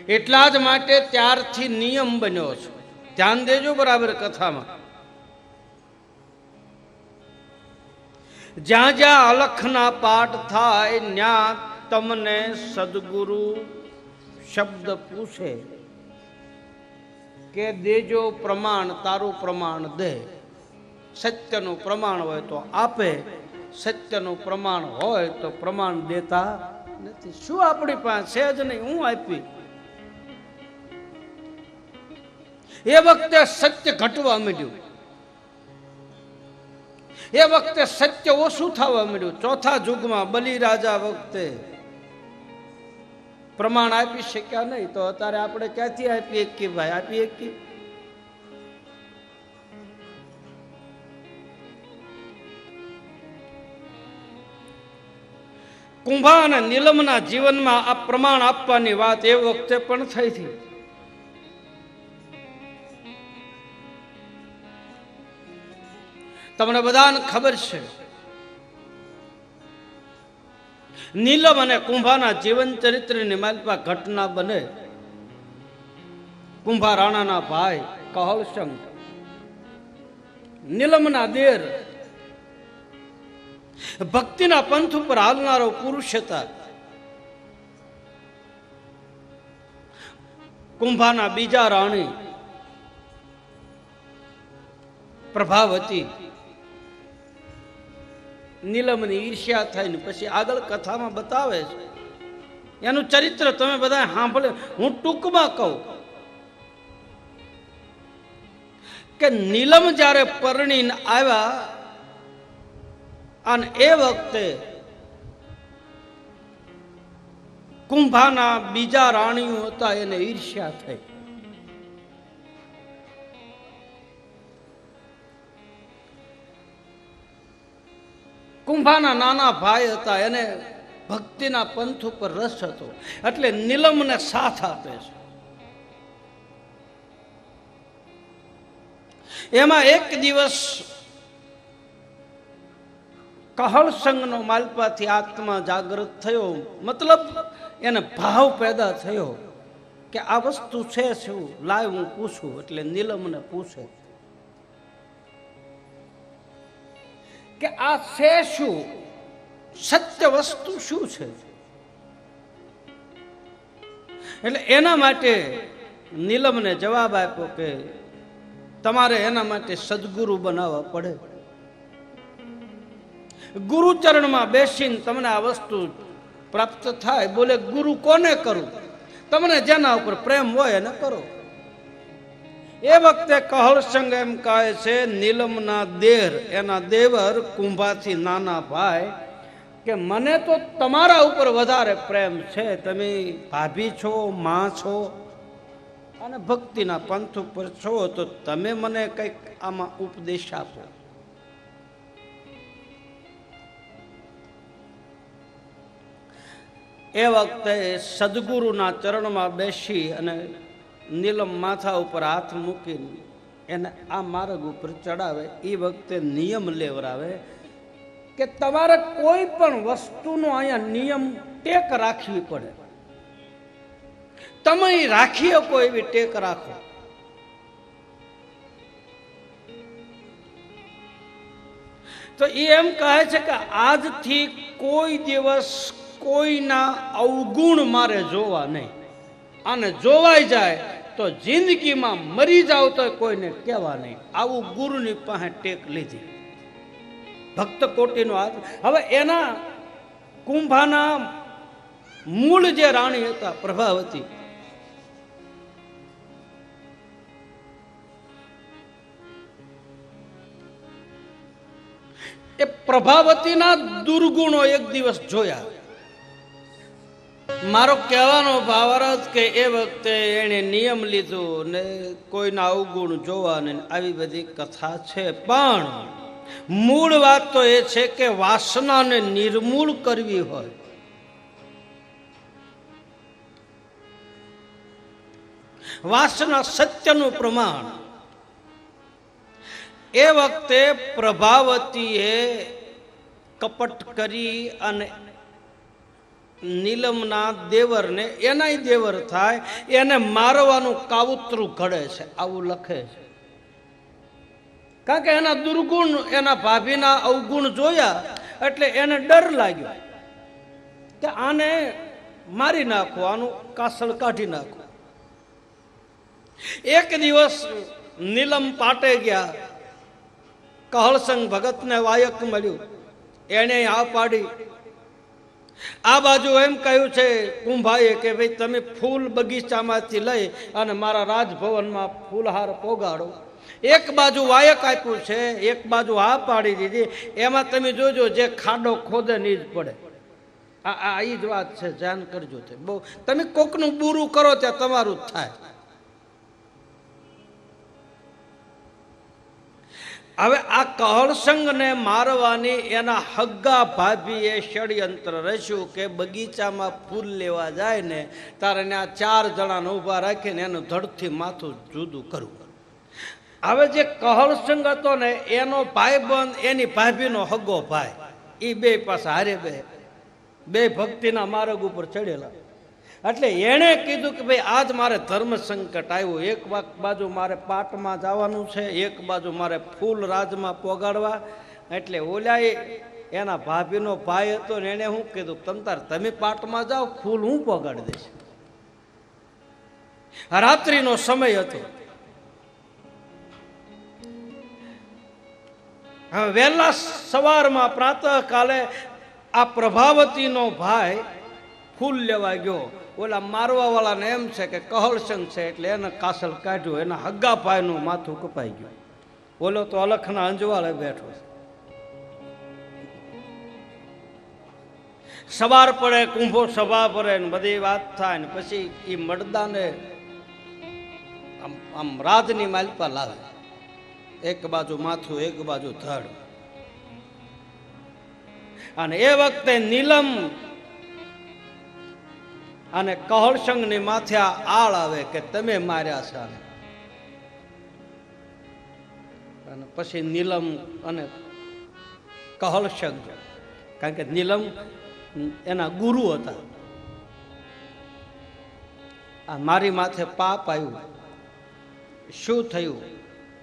એટલા જ માટે ત્યારથી નિયમ બન્યો છે. ધ્યાન દેજો બરાબર કથામાં. જ્યાં જ્યાં અલખના પાઠ થાય ત્યાં તમને સદગુરુ શબ્દ પૂછે કે દેજો પ્રમાણ, તારું પ્રમાણ દે. સત્યનું પ્રમાણ હોય તો આપે, સત્યનું પ્રમાણ હોય તો પ્રમાણ દેતા નથી. શું આપણી પાસે છે જ નહીં, હું આપી. એ વખતે સત્ય ઘટવા માંડ્યું, એ વખતે સત્ય ઓછું થવા માંડ્યું. ચોથા યુગમાં બલિરાજા વખતે પ્રમાણ આપી શક્યા નહીં તો અત્યારે આપણે ક્યાંથી આપી શકીએ ભાઈ? આપી શકીએ? કુંભા અને નીલમના જીવનમાં આ પ્રમાણ આપવાની વાત એ વખતે પણ થઈ હતી. તમને બધાને ખબર છે, નીલમ અને કુંભાના જીવન ચરિત્રની માલપા ઘટના બને. કુંભા રાણાના ભાઈ કહલસંગ, નીલમના દેર, ભક્તિના પંથ ઉપર હાલનારો પુરુષ હતા. કુંભાના બીજા રાણી પ્રભાવતી, નીલમની ઈર્ષ્યા થઈને પછી આગળ કથામાં બતાવે છે. એનું ચરિત્ર તમે બધા સાંભળે. હું ટૂંકમાં કહું કે નીલમ જ્યારે પરણીને આવ્યા અને એ વખતે કુંભાના બીજા રાણીઓ હતા, એને ઈર્ષ્યા થઈ. કુંભાના નાના ભાઈ હતા, એને ભક્તિના પંથ ઉપર રસ હતો, એટલે નીલમને સાથ આપે છે. એમાં એક દિવસ કહલસંગનો માલપાથી આત્મા જાગૃત થયો, મતલબ એને ભાવ પેદા થયો કે આ વસ્તુ છે શું, લાય હું પૂછું. એટલે નીલમને પૂછે કે આ છે શું, સત્ય વસ્તુ શું છે? એટલે એના માટે નીલમને જવાબ આપ્યો કે તમારે એના માટે સદગુરુ બનાવવા પડે. ગુરુચરણમાં બેસીને તમને આ વસ્તુ પ્રાપ્ત થાય. બોલે ગુરુ કોને કરું? તમને જેના ઉપર પ્રેમ હોય એને કરો. એ વખતે કહલસંગ એમ કહે છે, નીલમના દેર, એના દેવર કુંભાથી નાના ભાઈ, કે મને તો તમારા ઉપર વધારે પ્રેમ છે. તમે ભાભી છો, માં છો અને ભક્તિના પંથ ઉપર છો, તો તમે મને કંઈક આમાં ઉપદેશ આપો. એ વખતે સદગુરુના ચરણમાં બેસી અને નીલમ માથા ઉપર હાથ મૂકીને એને આ માર્ગ ઉપર ચડાવે. એ વખતે નિયમ લેવરાવે કે તમારે કોઈ પણ વસ્તુનો અહીંયા નિયમ ટેક રાખવી પડે. તમે રાખી શકો એવી ટેક રાખો. તો એ એમ કહે છે કે આજથી કોઈ દિવસ કોઈના અવગુણ મારે જોવા નહીં, અને જોવાઈ જાય તો જિંદગીમાં મરી જાવ તો કોઈને કહેવા નહીં. આવું ગુરુની પાસે ટેક લીધી ભક્ત કોટીનો હાથ. હવે એના કુંભાના મૂળ જે રાણી હતા પ્રભાવતી, એ પ્રભાવતીના દુર્ગુણો એક દિવસ જોયા. મારો કહેવાનો ભાવાર્થ કે એ વખતે એને નિયમ લીધો ને કોઈના અવગુણ જોવા ને આવી બધી કથા છે, પણ મૂળ વાત તો એ છે કે વાસનાને નિર્મૂળ કરવી હોય, વાસના સત્યનું પ્રમાણ. એ વખતે પ્રભાવતીએ કપટ કરી અને નીલમના દેવરને એનાય દેવર થાય એને મારવાનું કાવતરું ઘડે છે, આવું લખે છે. કારણ કે એના દુર્ગુણ, એના ભાભીના અવગુણ જોયા એટલે એને ડર લાગ્યો કે આને મારી નાખો, આનું કાસળ કાઢી નાખો. એક દિવસ નીલમ પાટે ગયા, કહળસંગ ભગતને વાયક મળ્યું, એને આ પાડી. આ બાજુ એમ કહ્યું છે કુંભાઈએ કે ભાઈ તમે ફૂલ બગીચામાંથી લઈ અને મારા રાજભવનમાં ફૂલહાર પોગાડો. એક બાજુ વાયક આપ્યું છે, એક બાજુ હા પાડી દીધી. એમાં તમે જોજો જે ખાડો ખોદે ની જ પડે. આ જ વાત છે, ધ્યાન કરજો. બહુ તમે કોકનું બુરું કરો ત્યાં તમારું જ થાય. હવે આ કહળસંગને મારવાની એના હગ્ગા ભાભીએ ષડયંત્ર રચ્યું કે બગીચામાં ફૂલ લેવા જાય ને તારે આ 4 જણાને ઊભા રાખીને એનું ધડથી માથું જુદું કરવું. હવે જે કહળસંગ હતો ને એનો ભાઈબંધ એની ભાભીનો હગ્ગો ભાઈ, એ બે પાસે હારે બે ભક્તિના માર્ગ ઉપર ચડેલા. એટલે એણે કીધું કે ભાઈ આજ મારે ધર્મ સંકટ આવ્યું. એક બાજુ મારે પાટમાં જવાનું છે, એક બાજુ મારે ફૂલ રાજમાં પોગાડવા. એટલે ઓલાએ એના ભાભીનો ભાઈ હતો ને એને શું કીધું, તમે પાટમાં જાઓ, ફૂલ હું પોગાડી દઈશ. રાત્રિનો સમય હતો. હવે વહેલા સવારમાં પ્રાતઃ કાલે આ પ્રભાવતીનો ભાઈ ફૂલ લેવા ગયો. ઓલા મારવા વાળાને એમ છે કે કહળસંગ છે એટલે એને કાસલ કાઢ્યું, એના હગ્ગા ભાઈનું માથું કપાઈ ગયું. ઓલો તો અલખના અંજવાળે બેઠો છે. સવાર પડે, કુંભો સભા પડે ને બધી વાત થાય ને પછી એ મડદાને આમ રાજની માલપા લાવે. એક બાજુ માથું, એક બાજુ ધડ. અને એ વખતે નીલમ અને કહળસંગની માથે આળ આવે કે તમે માર્યા છે. અને પછી નીલમ અને કહળસંગ, કારણ કે નીલમ એના ગુરુ હતા, આ મારી માથે પાપ આવ્યું, શું થયું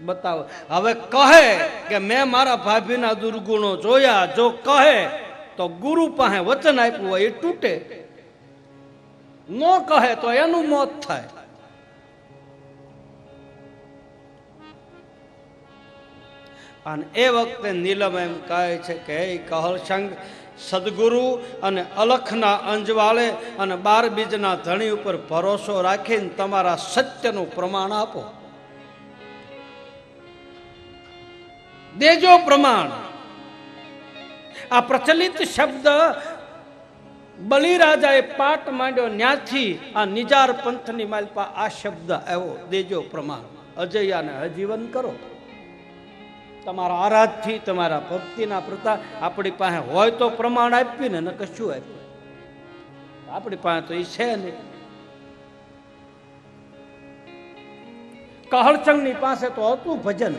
બતાવો. હવે કહે કે મેં મારા ભાભીના દુર્ગુણો જોયા, જો કહે તો ગુરુ પાસે વચન આપ્યું હોય એ તૂટે, ન કહે તો એનું મોત થાય. અને એ વખતે નીલમ એમ કહે છે કે હે કહળસંગ, સદગુરુ અને અલખના અંજવાળે અને 12 બીજના ધણી ઉપર ભરોસો રાખીને તમારા સત્યનું પ્રમાણ આપો, દેજો પ્રમાણ. આ પ્રચલિત શબ્દ બલિરાજાએ પાઠ માંડ્યો, ન્યાથી આ નિજાર પંથની માલપા આ શબ્દ આવ્યો, દેજો પ્રમાણ. અજયાને આજીવન કરો. તમારા આરાધથી, તમારા ભક્તિના પ્રતા આપણી પાસે હોય તો પ્રમાણ આપ્યું ને કશું આપ્યું. આપણી પાસે તો એ છે નહીં. કહળસંગની પાસે તો હતું ભજન.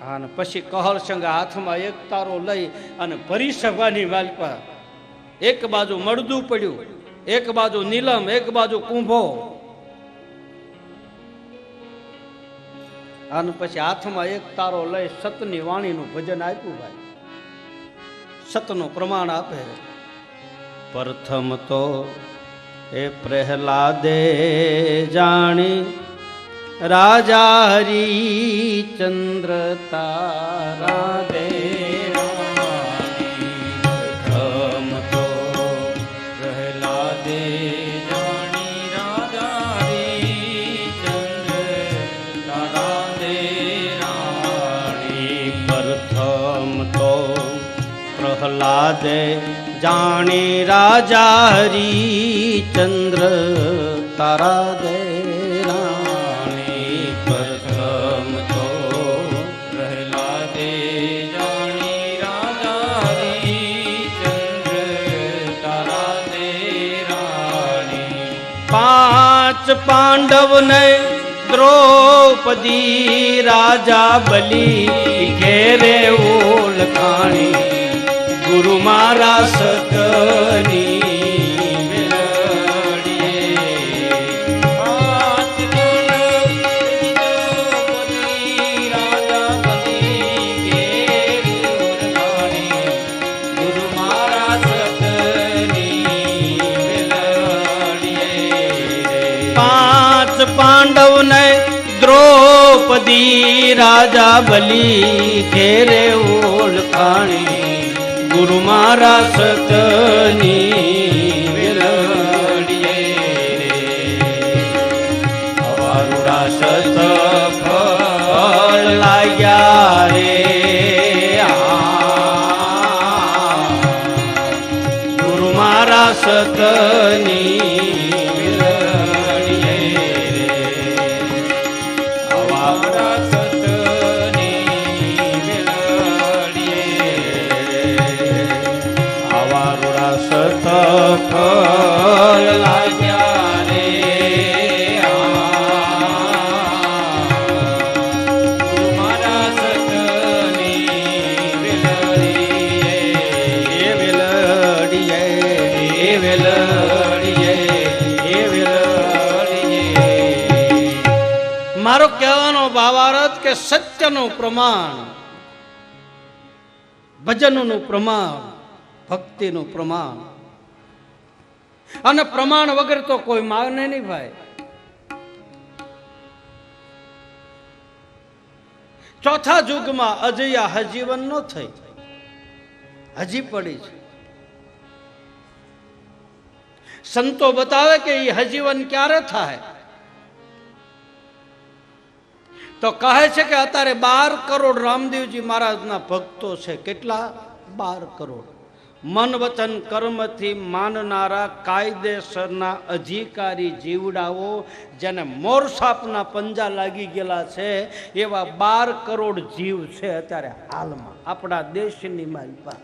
અને પછી કહળસંગ હાથમાં એક તારો લઈ અને ભરી સભાની માલપા એક બાજુ મળદું પડ્યું, એક બાજુ નીલમ, એક બાજુ કુંભો. અને પછી હાથમાં એક તારો લઈ સતની વાણીનું ભજન આપ્યું. ભાઈ સતનું પ્રમાણ આપે. પ્રથમ તો એ પ્રહલાદે જાણી રાજા હરિચંદ્ર તારા દે. પ્રથમ તો પ્રહલાદે જાણી રાજા હરિચંદ્ર તારા દે રાણી. પ્રથમ તો પ્રહલાદે જાણી રાજા હરિચંદ્ર તારા દે. પાંડવ ને દ્રૌપદી રાજા બલી ઘેરે ઓળખાણી. મારા સતની પાંડવ ને દ્રૌપદી રાજા બલી ઘેરે ઓળખાણી ગુરુ મારા સતની વેલડીએ અવારુડા સત ફળ લાગ્યા રે ગુરુ મારા સતની ફળ લાગ્યા રે મારા સતની વેલડીએ વેલડીએ વેલડીએ વેલડીએ. મારો કહેવાનો ભાવાર્થ કે સત્યનું પ્રમાણ, ભજનનું પ્રમાણ, ભક્તિનું પ્રમાણ, અને પ્રમાણ વગર તો કોઈ માને નહીં ભાઈ. ચોથા યુગમાં અજયા હજીવન ન થઈ, હજી પડી છે. સંતો બતાવે કે એ હજીવન ક્યારે થાય, તો કહે છે કે અત્યારે 12 કરોડ રામદેવજી મહારાજના ભક્તો છે. કેટલા? 12 કરોડ. મન વચન કર્મથી માનનારા કાયદેસરના અધિકારી જીવડાઓ, જેને મોર સાપના પંજા લાગી ગયેલા છે, એવા 12 કરોડ જીવ છે અત્યારે હાલમાં આપણા દેશની માલપા.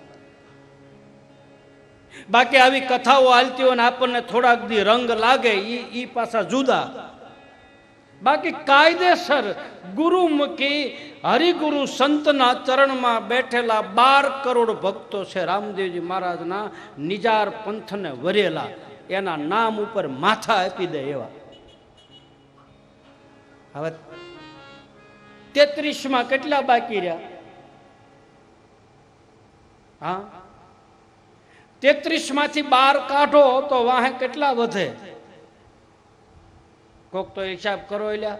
બાકી આવી કથાઓ હાલતી હોય ને આપણને થોડાક દી રંગ લાગે, ઈ પાછા જુદા. બાકી કાયદેસર ગુરુમુખી હરિગુરુ સંતના ચરણમાં બેઠેલા 12 કરોડ ભક્તો છે રામદેવજી મહારાજના નિજાર પંથને વરેલા, એના નામ ઉપર માથા આપી દે એવા. હવે 33માં કેટલા બાકી રહ્યા? હા, 33 માંથી 12 કાઢો તો વાહે કેટલા વધે? કોક તો હિસાબ કરો. એલા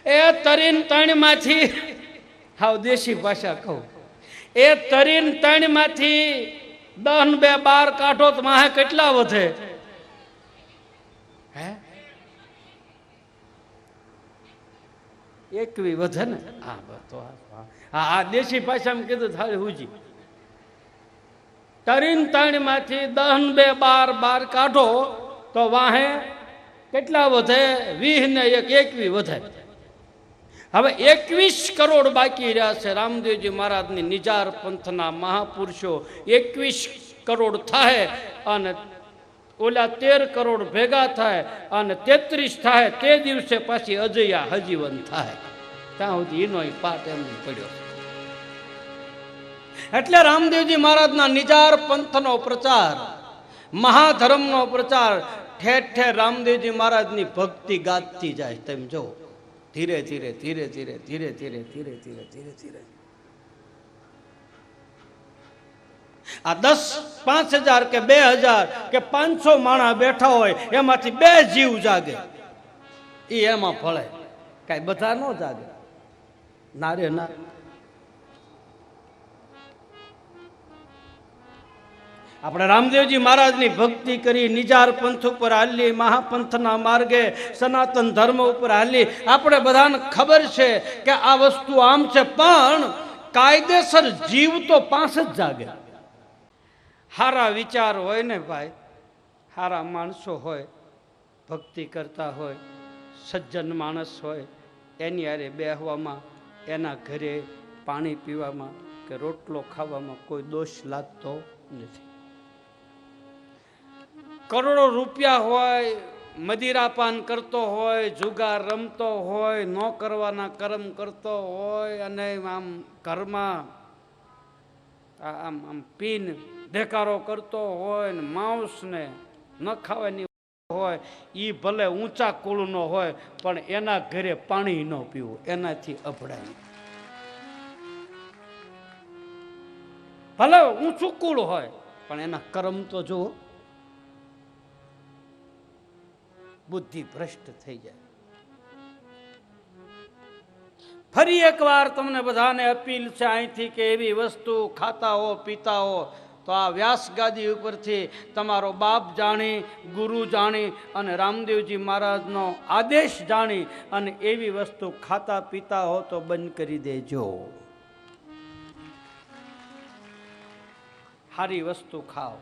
એ તરીન 3 માંથી, હાવ દેશી ભાષા કહું, એ તરીન 3 માંથી 10 ને 2 12 કાઢો તો માહે કેટલા વધે? હે 21 વધે ને? હા તો હા, દેશી ભાષામાં કીધું થાળી હુજી. 3 માંથી 10 ને 2 12 કાઢો તો વાહે કેટલા વધે? 20 ને 1 21 વધે. હવે 21 કરોડ બાકી રહ્યા છે રામદેવજી મહારાજની નિજાર પંથના મહાપુરુષો. 21 કરોડ થાય અને ઓલા 13 કરોડ ભેગા થાય અને 33 થાય, તે દિવસે પાછી અજયા હજીવન થાય. ત્યાં સુધી એનો પાઠ એમ પડ્યો. એટલે રામદેવજી મહારાજના નિજાર પંથનો પ્રચાર, મહાધર્મનો પ્રચાર ઠેર ઠેર રામદેવજી મહારાજની ભક્તિ ગાતી જાય. તેમ જો ધીરે ધીરે ધીરે ધીરે ધીરે ધીરે ધીરે ધીરે ધીરે ધીરે આ 10 5,000 કે 2,000 કે 500 માણસ બેઠા હોય, એમાંથી 2 જીવ જાગે, એ એમાં ફળે. કઈ બધા ન જાગે ના રે ના. આપણે રામદેવજી મહારાજની ભક્તિ કરી, નિજાર પંથ ઉપર હાલી, મહાપંથના માર્ગે સનાતન ધર્મ ઉપર હાલી. આપણે બધાને ખબર છે કે આ વસ્તુ આમ છે, પણ કાયદેસર જીવ તો 5 જ જાગે. હારા વિચાર હોય ને ભાઈ, હારા માણસો હોય, ભક્તિ કરતા હોય, સજ્જન માણસ હોય, એની હારે બેહવામાં, એના ઘરે પાણી પીવામાં કે રોટલો ખાવામાં કોઈ દોષ લાગતો નથી. કરોડો રૂપિયા હોય, મદિરાપાન કરતો હોય, જુગાર રમતો હોય, ન કરવાના કર્મ કરતો હોય અને આમ ઘરમાં આમ આમ પીન દેકારો કરતો હોય ને માંસ ને ન ખાવાની હોય, એ ભલે ઊંચા કુળનો હોય પણ એના ઘરે પાણી ન પીવું, એનાથી અભડાય. ભલે ઊંચું કુળ હોય પણ એના કર્મ તો જુઓ. બુદ્ધિ ભ્રષ્ટ થઈ જાય. ફરી એકવાર તમને બધાને અપીલ છે અહીંથી કે એવી વસ્તુ ખાતા હો પીતા હો તો આ વ્યાસ ગાદી ઉપરથી તમારો બાપ જાણી, ગુરુ જાણી અને રામદેવજી મહારાજનો આદેશ જાણી અને એવી વસ્તુ ખાતા પીતા હો તો બંધ કરી દેજો. સારી વસ્તુ ખાઓ.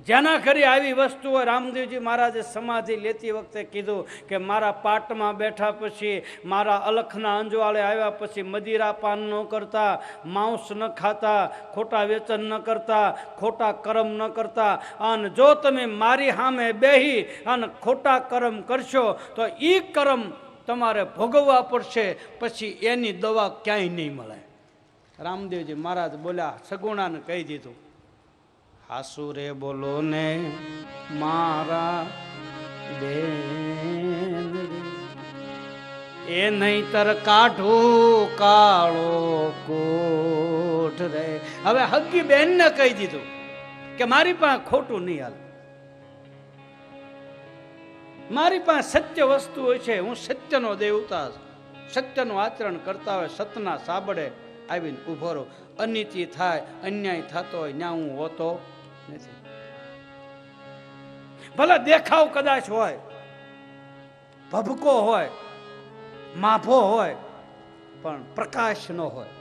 જેના ઘરે આવી વસ્તુઓ, રામદેવજી મહારાજે સમાધિ લેતી વખતે કીધું કે મારા પાટમાં બેઠા પછી, મારા અલખના અંજવાળે આવ્યા પછી મદિરાપાન ન કરતા, માંસ ન ખાતા, ખોટા વેચન ન કરતા, ખોટા કર્મ ન કરતા. અને જો તમે મારી સામે બેહી અને ખોટા કર્મ કરશો તો એ કર્મ તમારે ભોગવવા પડશે, પછી એની દવા ક્યાંય નહીં મળે. રામદેવજી મહારાજ બોલ્યા, સગુણાને કહી દીધું, હાસુ રે બોલો ને મારા બેન, એ નહીતર કાઢું કાળો કોઠ રે. હવે હગી બેન ને કહી દીધું કે મારી પાસે ખોટું નહીં હાલ, મારી પાસે સત્ય વસ્તુ હોય છે, હું સત્યનો દેવતા, સત્યનું આચરણ કરતા હોય સતના સાબડે આવીને ઉભો રહો. અનીતિ થાય, અન્યાય થતો હોય ત્યાં હું હોતો નથી. ભલે દેખાવ કદાચ હોય, ભભકો હોય, માભો હોય, પણ પ્રકાશ ન હોય.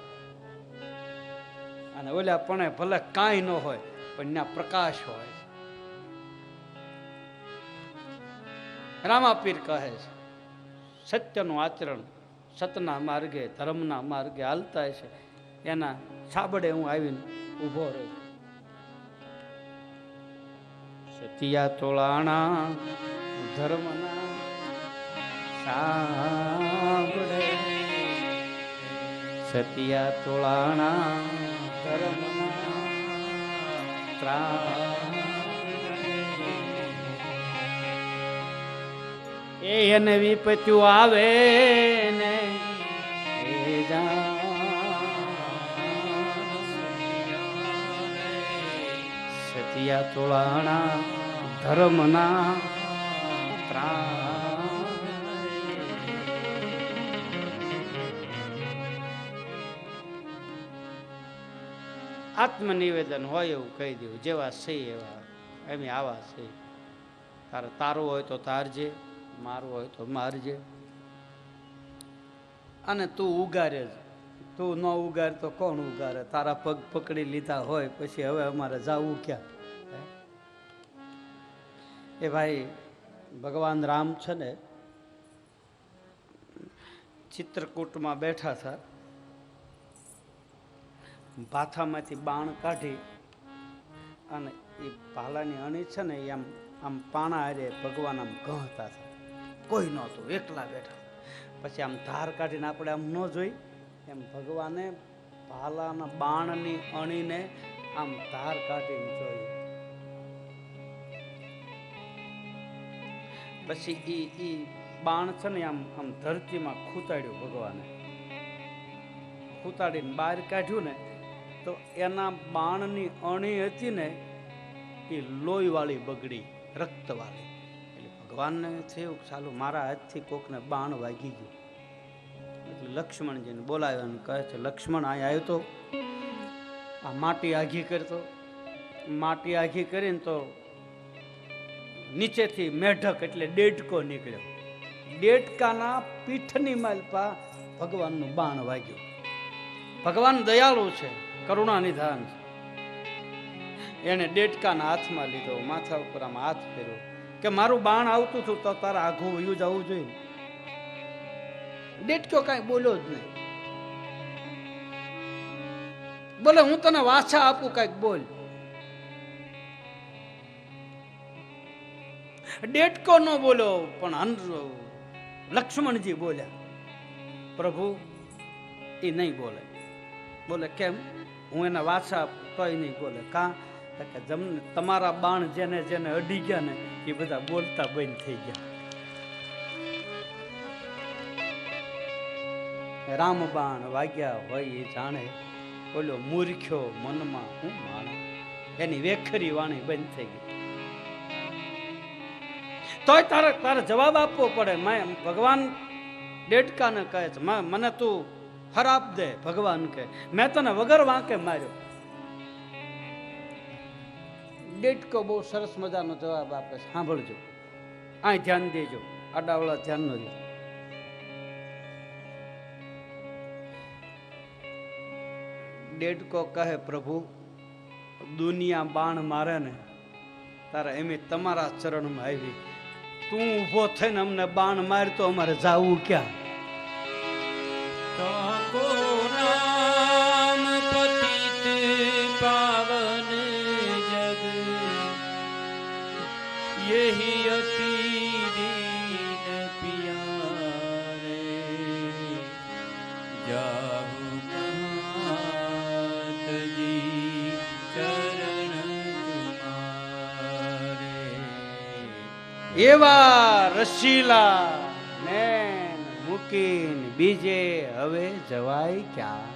અને ઓલા પણ ભલે કાંઈ ન હોય પણ ત્યાં પ્રકાશ હોય. રામાપીર કહે છે સત્યનું આચરણ, સતના માર્ગે, ધર્મના માર્ગે હાલતા છે, એના સાબડે હું આવીને ઊભો રહ્યો. સતિયા તોળાણા ધર્મના સાબડે, સતિયા તોળાણા ધર્મના એને વિપત્યું આવે ને એ સતિયા તોળાણા ધર્મના આત્મનિવેદન હોય એવું કહી દેવું, જેવા સહી એવા એમ આવા સહી. તારે તારું હોય તો તારજે, મારું હોય તો મારજે. અને તું ઉગારે જ, તું ન ઉગાર તો કોણ ઉગારે? તારા પગ પકડી લીધા હોય પછી હવે અમારે જાવું ક્યાં? એ ભાઈ ભગવાન રામ છે ને ચિત્રકૂટમાં બેઠા હતા, ભાથામાંથી બાણ કાઢી અને એ ભાલાની અણી છે ને એ આમ પાણા હારે ભગવાન આમ ગહતા હતા. કોઈ નહોતું, એકલા બેઠા. પછી આમ ધાર કાઢીને આપણે આમ ન જોઈ એમ ભગવાને ભાલાના બાણની અણીને આમ ધાર કાઢીને જોઈ. પછી ઈ બાણ છે ને આમ આમ ધરતીમાં ખૂતાડ્યું ભગવાને. ખૂતાડીને બહાર કાઢ્યું ને તો એના બાણની અણી હતી ને એ લોહીવાળી બગડી, રક્તવાળી. એટલે ભગવાનને થયું ચાલુ મારા હાથથી કોકને બાણ વાગી ગયું. એટલે લક્ષ્મણજીને બોલાવ્યો અને કહે છે, લક્ષ્મણ અહીં આવ્યો તો આ માટી આઘી કરતો. માટી આઘી કરીને તો નીચેથી મેઢક એટલે ડેડકો નીકળ્યો. ડેડકાના પીઠની માલપા ભગવાનનું બાણ વાગ્યું. ભગવાન દયાળુ છે, કરુણા નિધાન છે. એને ડેડકાના હાથમાં લીધો, માથા ઉપર આમ હાથ ફેર્યો કે મારું બાણ આવતું હતું તો તારા આઘું વયું જવું જોઈએ. ડેડક્યો કાંઈ બોલ્યો જ નહીં. બોલે હું તને વાછા આપું, કાંઈક બોલ. ડેટકો ન બોલ્યો, પણ લક્ષ્મણજી બોલ્યા. પ્રભુ એ નહીં બોલે. બોલે કેમ? હું એના વાછા તોય નહીં બોલે. કાં? કે તમારા બાણ જેને જેને અડી ગયા ને એ બધા બોલતા બંધ થઈ ગયા. રામ બાણ વાગ્યા હોય એ જાણે, બોલો મૂર્ખ્યો મનમાં હું માણે. એની વેખરી વાણી બંધ થઈ ગઈ. તોય તારે જવાબ આપવો પડે. ભગવાન ડેડકાને કહે છે, મને તું ખરાબ દે. ભગવાન કહે મેં તને વગર વાંકે માર્યો. ડેડકો બહુ સરસ મજાનો જવાબ આપે છે, સાંભળજો, આ ધ્યાન દેજો, આડાવડા ધ્યાન ન દેજો. ડેડકો કહે પ્રભુ દુનિયા બાણ મારે ને તારે એમ તમારા ચરણમાં આવી, તું ઊભો થઈને અમને બાણ મારી તો અમારે જાવું ક્યાં? રામ પતિત પાવન જગ યહી અતિ દીન પિયારે જાહુ મહાતજી ચરણ તુમારે. એવા રસીલા નૈન મૂકીને બીજે હવે જવાય ક્યાં?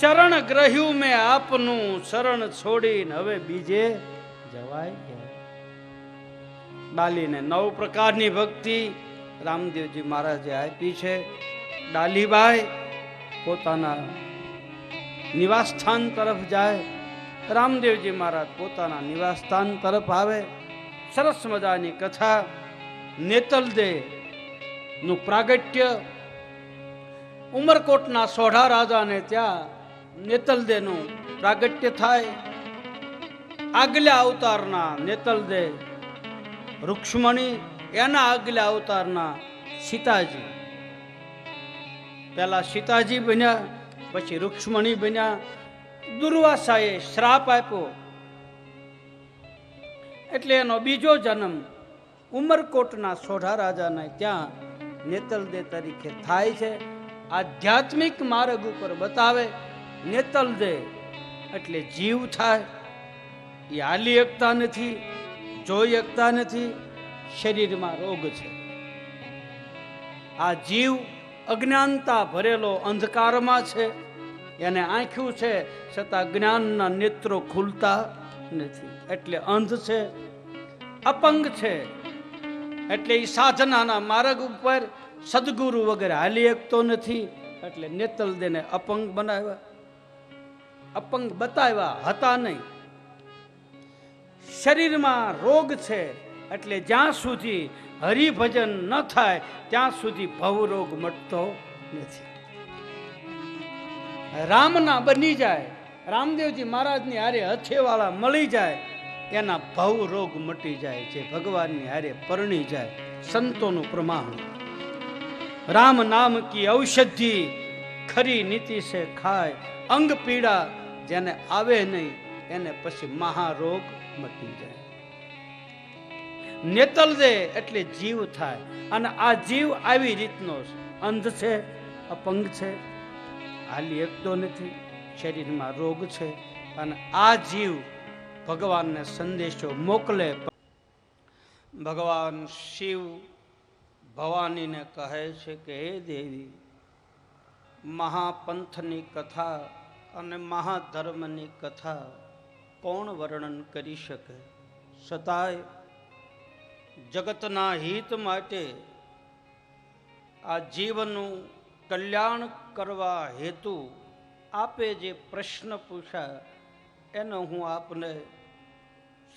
ચરણ ગ્રહ્યું મેં આપનું, શરણ છોડીને હવે બીજે જવાય ક્યાં? ડાલીને 9 પ્રકારની ભક્તિ રામદેવજી મહારાજે આપી છે. ડાલીબાઈ પોતાના નિવાસ સ્થાન તરફ જાય, રામદેવજી મહારાજ પોતાના નિવાસ સ્થાન તરફ આવે. સરસ મજાની કથા. નેતલદે નું પ્રાગટ્ય. ઉમરકોટના સોઢા રાજાને ત્યાં નેતલદેનું પ્રાગટ્ય થાય. આગલા અવતારના નેતલદે રૂક્ષ્મણી, એના આગલા અવતારના સીતાજી. પહેલા સીતાજી બન્યા, પછી રૂક્ષ્મણી બન્યા. દુર્વાસાએ શ્રાપ આપ્યો એટલે એનો બીજો જન્મ ઉમરકોટના સોઢા રાજાને ત્યાં નેતલદે તરીકે થાય છે. આધ્યાત્મિક માર્ગ ઉપર બતાવે. નેતલદે એટલે જીવ થાય. એ હાલી શકતા નથી, જોઈ શકતા નથી, શરીરમાં રોગ છે. આ જીવ અજ્ઞાનતા ભરેલો અંધકારમાં છે. એને આંખ્યું છે છતાં જ્ઞાનના નેત્રો ખુલતા નથી, એટલે અંધ છે. અપંગ છે એટલે એ સાધનાના માર્ગ ઉપર સદગુરુ વગેરે હાલી શકતો નથી, એટલે નેતલદેને અપંગ બનાવ્યા. અપંગ બતાવ્યા હતા નહીં. શરીરમાં રોગ છે એટલે જ્યાં સુધી હરિભજન ન થાય ત્યાં સુધી ભવરોગ મટતો નથી. રામના બની જાય, રામદેવજી મહારાજની હારે હથેવાળા મળી જાય, એના ભવ રોગ મટી જાય છે. ભગવાનની હારે પરણી જાય. સંતોનું પ્રમાણ. રામ નામ કી ઔષધિ ખરી નીતિ સે ખાય. અંગ પીડા જેને આવે નહીં એને પછી મહારોગ મટી જાય. નેતલદે એટલે જીવ થાય. અને આ જીવ આવી રીતનો અંધ છે, અપંગ છે, હાલી શકતો નથી, શરીરમાં રોગ છે. અને આ જીવ ભગવાનને સંદેશો મોકલે. ભગવાન શિવ ભવાનીને કહે છે કે હે દેવી, મહાપંથની કથા અને મહાધર્મની કથા કોણ વર્ણન કરી શકે? છતાંય જગતના હિત માટે આ જીવનું કલ્યાણ કરવા હેતુ આપે જે પ્રશ્ન પૂછ્યા એનો હું આપને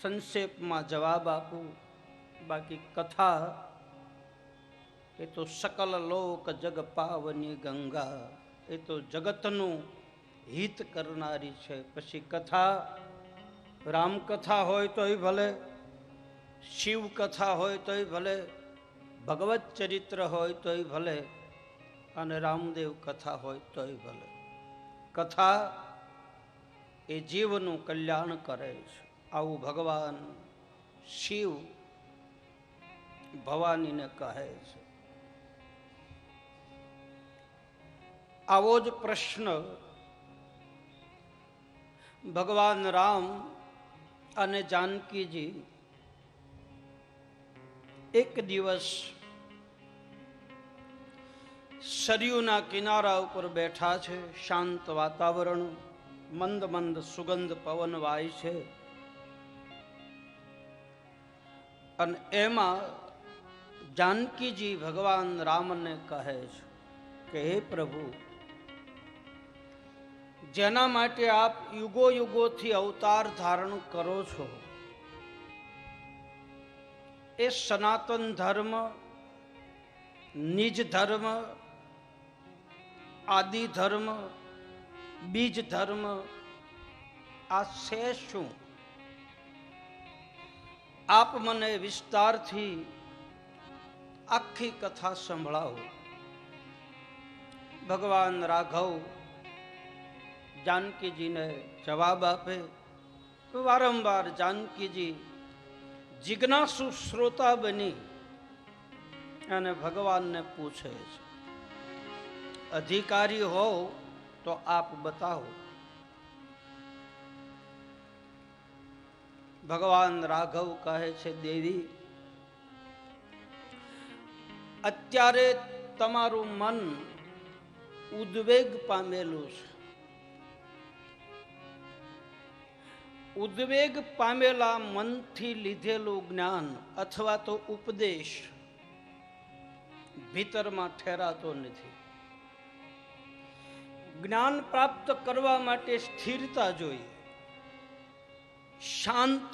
સંક્ષેપમાં જવાબ આપું. બાકી કથા એ તો સકલ લોક જગ પાવની ગંગા, એ તો જગતનું હિત કરનારી છે. પછી કથા રામકથા હોય તોય ભલે, શિવ કથા હોય તોય ભલે, ભગવત ચરિત્ર હોય તોય ભલે, અને રામદેવ કથા હોય તોય ભલે. કથા એ જીવનું કલ્યાણ કરે છે. આવું ભગવાન શિવ ભવાનીને કહે છે. આવો જ પ્રશ્ન ભગવાન રામ અને જાનકીજી એક દિવસ સરયુના કિનારા ઉપર બેઠા છે. શાંત વાતાવરણ, મંદ મંદ સુગંધ પવન વાય છે. અને એમાં જાનકીજી ભગવાન રામને કહે છે કે હે પ્રભુ, જેના માટે આપ યુગો યુગોથી અવતાર ધારણ કરો છો, એ સનાતન ધર્મ, નિજ ધર્મ, આદિ ધર્મ, બીજ ધર્મ, આ છે શું? આપ મને વિસ્તારથી આખી કથા સંભળાવો. ભગવાન રાઘવ જાનકીજીને જવાબ આપે. વારંવાર જાનકીજી જિજ્ઞાસુ શ્રોતા બની અને ભગવાનને પૂછે છે. અધિકારી હો તો આપ બતાવો. ભગવાન રાઘવ કહે છે, દેવી, અત્યારે તમારું મન ઉદ્વેગ પામેલું છે. ઉદ્વેગ પામેલા મનથી લીધેલું જ્ઞાન અથવા તો ઉપદેશ ભીતરમાં ઠેરાતો નથી. જ્ઞાન પ્રાપ્ત કરવા માટે સ્થિરતા જોઈએ. શાંત,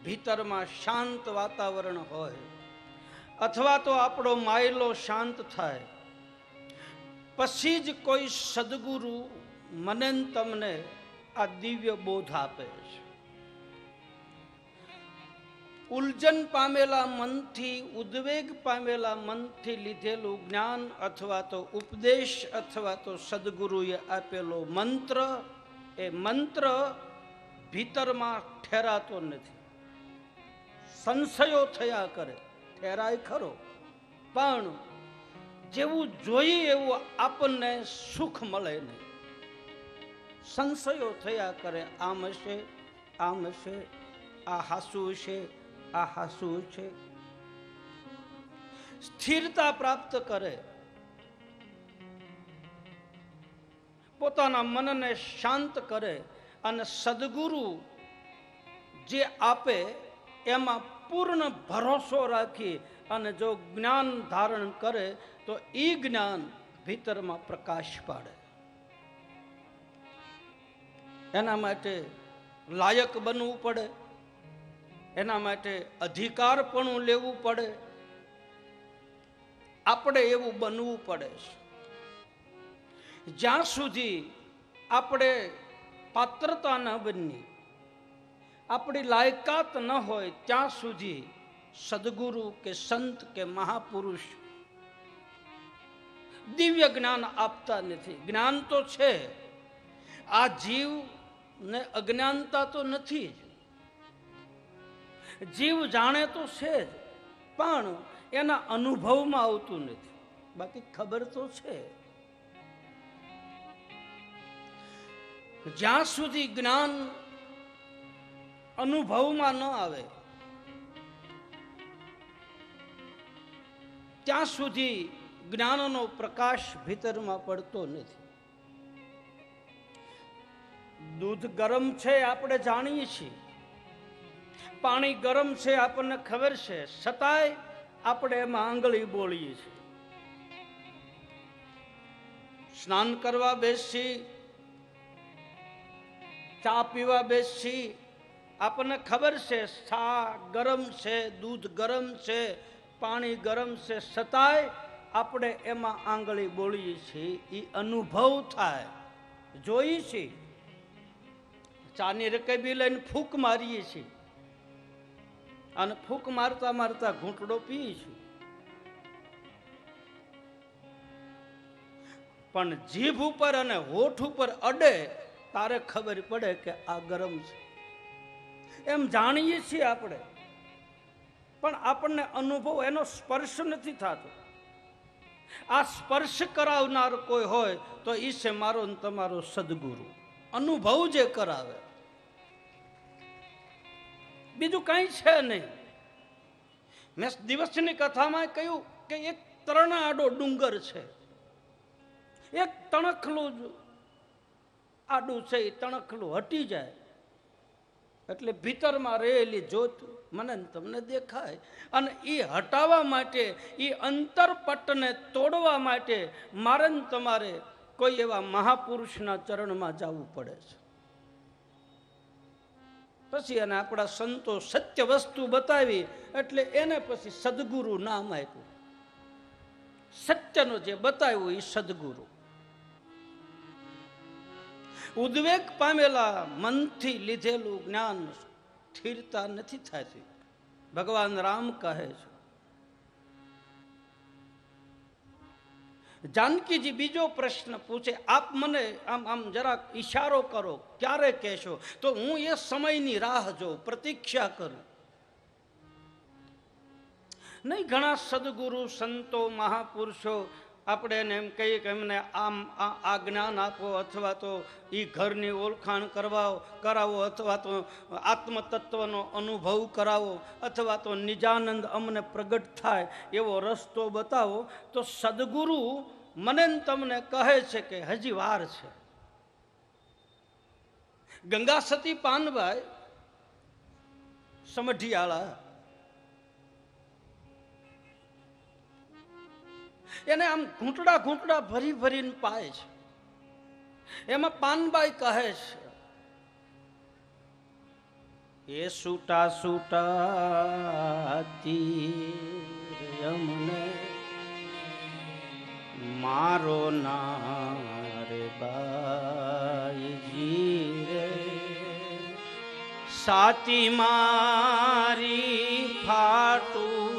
ભીતરમાં શાંત વાતાવરણ હોય, અથવા તો આપણો માયલો શાંત થાય, પછી જ કોઈ સદગુરુ મને ને તમને આ દિવ્ય બોધ આપે છે. ઉલઝન પામેલા મનથી, ઉદ્વેગ પામેલા મનથી લીધેલું જ્ઞાન અથવા તો ઉપદેશ અથવા તો સદગુરુએ આપેલો મંત્ર, એ મંત્ર ભીતરમાં ઠેરાતો નથી. સંશયો થયા કરે. ઠેરાય ખરો, પણ જેવું જોઈએ એવું આપણને સુખ મળે નહીં. સંશયો થયા કરે. આમ હશે, આમ હશે, આ હાસુ હશે, આ હાસુ છે. સ્થિરતા પ્રાપ્ત કરે, પોતાના મનને શાંત કરે અને સદગુરુ જે આપે એમાં પૂર્ણ ભરોસો રાખી અને જો જ્ઞાન ધારણ કરે તો એ જ્ઞાન ભીતરમાં પ્રકાશ પાડે. એના માટે લાયક બનવું પડે, એના માટે અધિકારપણું લેવું પડે, આપણે એવું બનવું પડે. જ્યાં સુધી આપણે પાત્રતા ન બની, આપણી લાયકાત ન હોય, ત્યાં સુધી સદગુરુ કે સંત કે મહાપુરુષ દિવ્ય જ્ઞાન આપતા નથી. જ્ઞાન તો છે, આ જીવ ને અજ્ઞાનતા તો નથી જ. જીવ જાણે તો છે જ, પણ એના અનુભવમાં આવતું નથી. બાકી ખબર તો છે. જ્યાં સુધી જ્ઞાન અનુભવમાં ન આવે ત્યાં સુધી જ્ઞાનનો પ્રકાશ ભીતરમાં પડતો નથી. દૂધ ગરમ છે આપણે જાણીએ છીએ, પાણી ગરમ છે આપણને ખબર છે, છતાંય આપણે એમાં આંગળી બોલીએ છીએ. સ્નાન કરવા બેસી, ચા પીવા બેસી, આપણને ખબર છે ચા ગરમ છે, દૂધ ગરમ છે, પાણી ગરમ છે, છતાંય આપણે એમાં આંગળી બોલીએ છીએ. એ અનુભવ થાય, જોઈએ છીએ. ચાની રકેબી લઈને ફૂંક મારીએ છીએ અને ફૂંક મારતા મારતા ઘૂંટડો પીએ છીએ. પણ જીભ ઉપર અને હોઠ ઉપર અડે તારે ખબર પડે કે આ ગરમ છે. એમ જાણીએ છીએ આપણે, પણ આપણને અનુભવ એનો સ્પર્શ નથી થતો. આ સ્પર્શ કરાવનાર કોઈ હોય તો ઈ છે મારો ને તમારો સદગુરુ. અનુભવ જે કરાવે, બીજું કઈ છે નહીં. મેં દિવસની કથામાં કહ્યું કે એક તરણાડો ડુંગર છે, એક તણખલું આડું છે, એ તણખલું હટી જાય એટલે ભીતરમાં રહેલી જ્યોત મને તમને દેખાય. અને એ હટાવવા માટે, એ અંતરપટને તોડવા માટે મારે ને તમારે કોઈ એવા મહાપુરુષના ચરણમાં જવું પડે છે. પછી એને આપણા સંતો સત્ય વસ્તુ બતાવી એટલે એને પછી સદગુરુ નામ આપ્યું. સત્યનો જે બતાવ્યું એ સદગુરુ. ઉદ્વેગ પામેલા મનથી લીધેલું જ્ઞાન સ્થિરતા નથી થતી. ભગવાન રામ કહે છે. જાનકીજી બીજો પ્રશ્ન પૂછે, આપ મને આમ આમ જરાક ઈશારો કરો, ક્યારે કહેશો? તો હું એ સમયની રાહ જોઉં, પ્રતીક્ષા કરું. નહીં, ઘણા સદગુરુ સંતો મહાપુરુષો આપણે એને એમ કહીએ કે એમને આમ આ જ્ઞાન આપો, અથવા તો એ ઘરની ઓળખાણ કરાવો, અથવા તો આત્મતત્વનો અનુભવ કરાવો, અથવા તો નિજાનંદ અમને પ્રગટ થાય એવો રસ્તો બતાવો. તો સદગુરુ મને ને તમને કહે છે કે હજી વાર છે. ગંગા સતી પાનભાઈ સમઢિયાળા, એને આમ ઘૂંટડા ઘૂંટડા ભરી ભરીને પાય છે. એમાં પાનબાઈ કહે છે, એ સૂટા સૂટા તીર અમને મારો નારે બાઈજી રે, સાતી મારી ફાટું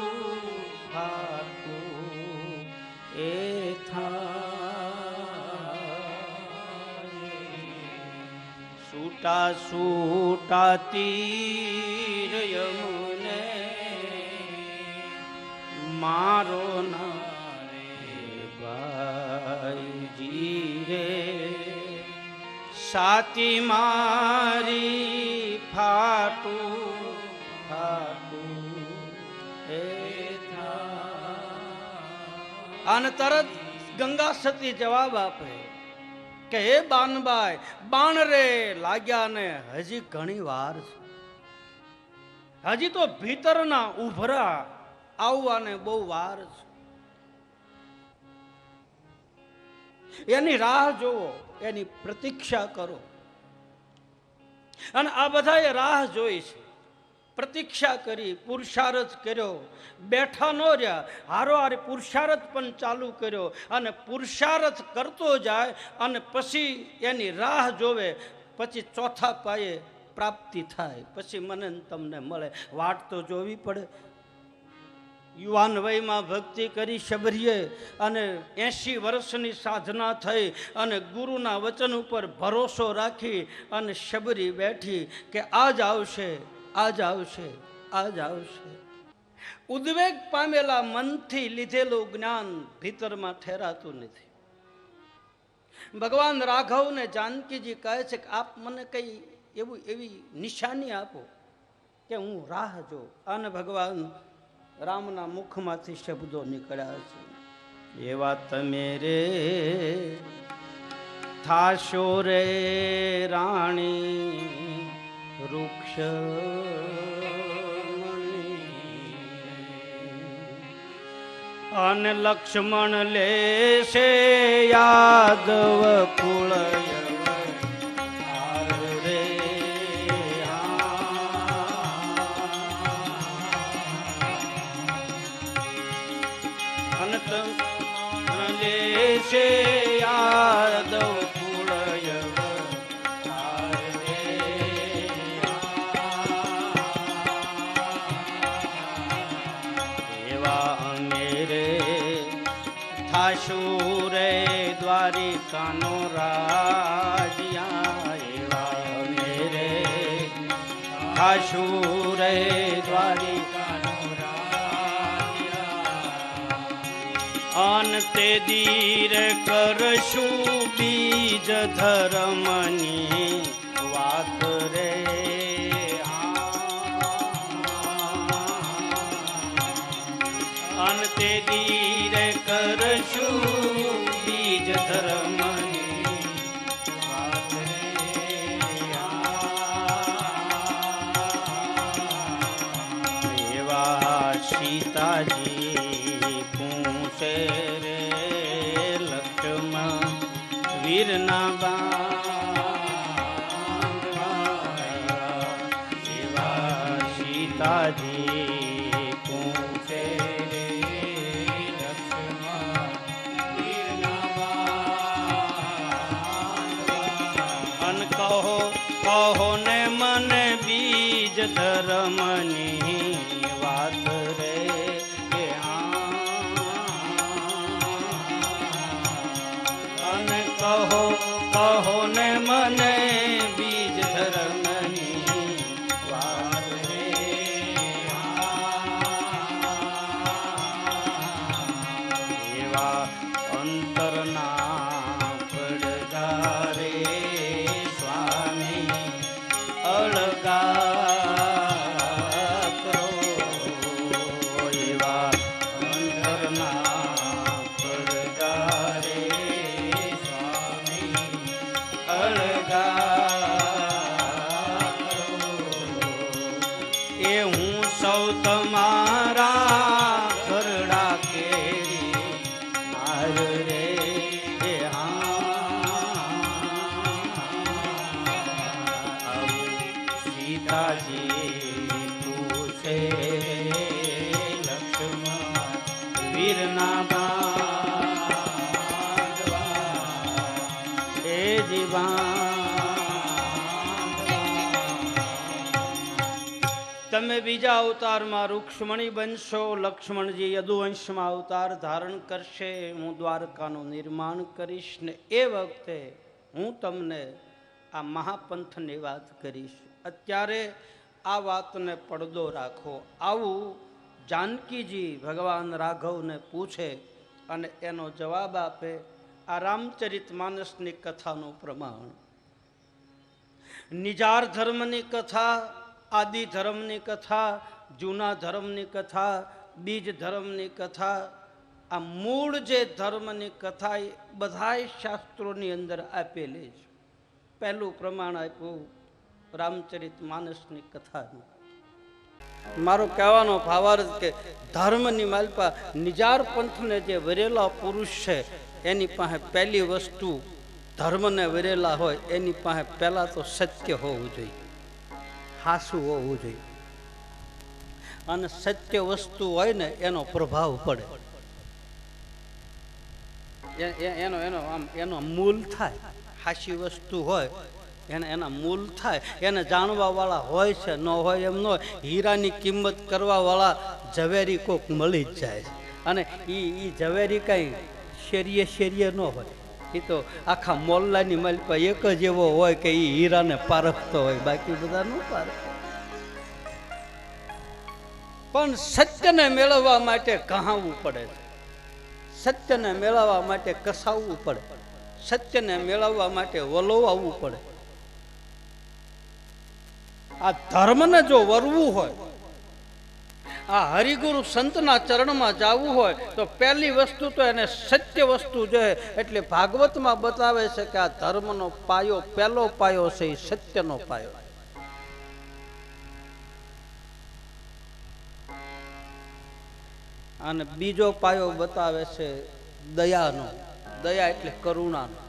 એ સૂટા સૂટા તીર યમુને મારો નારે બાઈજી રે, સાતી મારી ફાટું એ અને તરત ગંગા સતી જવાબ આપે કે હે બાનબાઈ, બાણ રે લાગ્યા ને હજી ઘણી વાર છે. હજી તો ભીતરના ઉભરા આવવાને બહુ વાર છે. એની રાહ જોવો, એની પ્રતીક્ષા કરો. અને આ બધાએ રાહ જોઈ છે, પ્રતીક્ષા કરી, પુરુષાર્થ કર્યો, બેઠા ન રહ્યા, હારોહાર પુરુષાર્થ પણ ચાલુ કર્યો. અને પુરુષાર્થ કરતો જાય અને પછી એની રાહ જોવે, પછી ચોથા પાયે પ્રાપ્તિ થાય, પછી મને તમને મળે. વાટ તો જોવી પડે. યુવાન વયમાં ભક્તિ કરી શબરીએ અને 80 વર્ષની સાધના થઈ અને ગુરુના વચન ઉપર ભરોસો રાખી અને શબરી બેઠી કે આજ આવશે, આજ આવશે, આજ આવશે. ઉદ્વેગ પામેલા મનથી લીધેલું જ્ઞાન ભીતરમાં ઠેરાતું નથી. ભગવાન રાઘવને જાનકીજી કહે છે કે આપ મને કઈ એવી નિશાની આપો કે હું રાહ જોઉં. અને ભગવાન રામના મુખમાંથી શબ્દો નીકળ્યા છે, એવા તમે રે થાશો રે રાણી વૃક્ષ અને લક્ષ્મણ લેશે યાદવ કુળ રે. અને લેશે યાદવ કુળ થાશુરે દ્વારિકાનો રાજ્યા, એવા મેરે જાશું રે દ્વારિકાનો અંતે દીર કરશું બીજ ધર્મની વાત રે અંતે દીર કરશું બીજ ધર્મની વાત રે એવા સીતાજી પૂછે રે લક્ષ્મણ વીરના બાંધવા એવા સીતાજી પૂછે રે લક્ષ્મણ વીરના બાંધવા અન કહો ને મને બીજ ધર્મની વાત રે કહો ને મને બીજ ધર્મની વાત રે એવા અંતરના પડદા રે સ્વામી અળગા કરો એવા અંતરના પડદા રે એ હું સૌ તમારા ઘરડા કેરી હાર રે સીતાજી પૂછે લક્ષ્મણ વીરના બાંધવા એ જીવા તમે બીજા અવતારમાં રૂક્ષ્મણી બનશો, લક્ષ્મણજી યદુવંશમાં અવતાર ધારણ કરશે, હું દ્વારકાનું નિર્માણ કરીશ ને એ વખતે હું તમને આ મહાપંથની વાત કરીશ. અત્યારે આ વાતને પડદો રાખો. આવું જાનકીજી ભગવાન રાઘવને પૂછે અને એનો જવાબ આપે. આ રામચરિત માનસની કથાનું પ્રમાણ. નિજાર ધર્મની કથા, આદિ ધર્મની કથા, જૂના ધર્મની કથા, બીજ ધર્મની કથા, આ મૂળ જે ધર્મની કથા એ બધાય શાસ્ત્રોની અંદર આપેલી છે. પહેલું પ્રમાણ આપ્યું રામચરિત માનસની કથાનું. મારો કહેવાનો ભાવાર્થ કે ધર્મની માલપા નિજાર પંથને જે વરેલા પુરુષ છે એની પાસે પહેલી વસ્તુ ધર્મને વરેલા હોય એની પાસે પહેલા તો સત્ય હોવું જોઈએ, હાસું હોવું જોઈએ. અને સત્ય વસ્તુ હોય ને એનો પ્રભાવ પડે, એનો મૂલ થાય. હાસી વસ્તુ હોય એના મૂલ થાય. એને જાણવા વાળા હોય છે, ન હોય એમ ન હોય. હીરાની કિંમત કરવા વાળા ઝવેરી કોક મળી જ જાય છે. અને એ ઝવેરી કઈ શેરીએ ન હોય. એ તો આખા મોલ્લાની માલિકા એક જ એવો હોય કે એ હીરાને પારખતો હોય, બાકી બધા ન પારખતો. પણ સત્યને મેળવવા માટે કહાવવું પડે છે, સત્યને મેળવવા માટે કસાવવું પડે, સત્યને મેળવવા માટે વલોવવું પડે. આ ધર્મને જો વરવું હોય, આ હરિગુરુ સંતના ચરણમાં જવું હોય તો પહેલી વસ્તુ તો એને સત્ય વસ્તુ જોઈએ. એટલે ભાગવતમાં બતાવે છે કે આ ધર્મનો પાયો, પહેલો પાયો છે એ સત્યનો પાયો. અને બીજો પાયો બતાવે છે દયાનો. દયા એટલે કરુણાનો,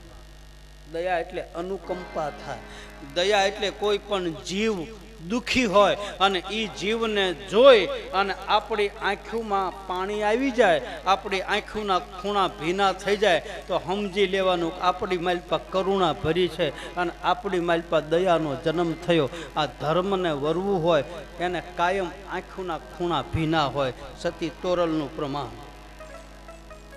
દયા એટલે અનુકંપા થાય. દયા એટલે કોઈ પણ જીવ દુખી હોય અને એ જીવને જોઈ અને આપણી આંખોમાં પાણી આવી જાય, આપણી આંખોના ખૂણા ભીના થઈ જાય તો સમજી લેવાનું આપણી માલપા કરુણા ભરી છે અને આપણી માલપા દયાનો જન્મ થયો. આ ધર્મને વરવું હોય એને કાયમ આંખોના ખૂણા ભીના હોય. સતી તોરલનું પ્રમાણ.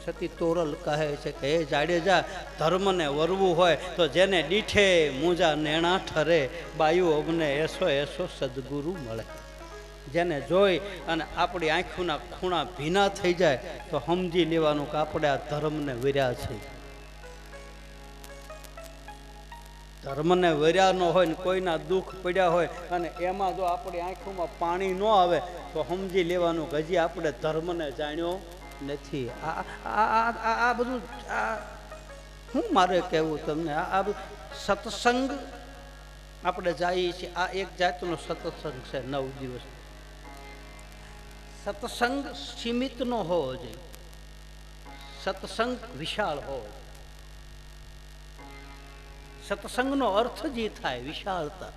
સતી તોરલ કહે છે કે હે જાડેજા, ધર્મને વરવું હોય તો જેને દીઠે મૂંજા નેણા ઠરે, બાયુ અમને એસો એસો સદગુરુ મળે. જેને જોઈ અને આપણી આંખોના ખૂણા ભીના થઈ જાય તો સમજી લેવાનું કે આપણે આ ધર્મને વર્યા છે. ધર્મને વર્યા ન હોય ને કોઈના દુઃખ પડ્યા હોય અને એમાં જો આપણી આંખોમાં પાણી ન આવે તો સમજી લેવાનું કે હજી આપણે ધર્મને જાણ્યો નથી. આ બધું શું મારે કહેવું તમને, આ સત્સંગ આપણે જઈએ છીએ, આ એક જાતનો સત્સંગ છે. 9 દિવસ સત્સંગ સીમિત નો હોવો જોઈએ, સત્સંગ વિશાળ હોવો. સત્સંગનો અર્થ જ થાય વિશાળતા.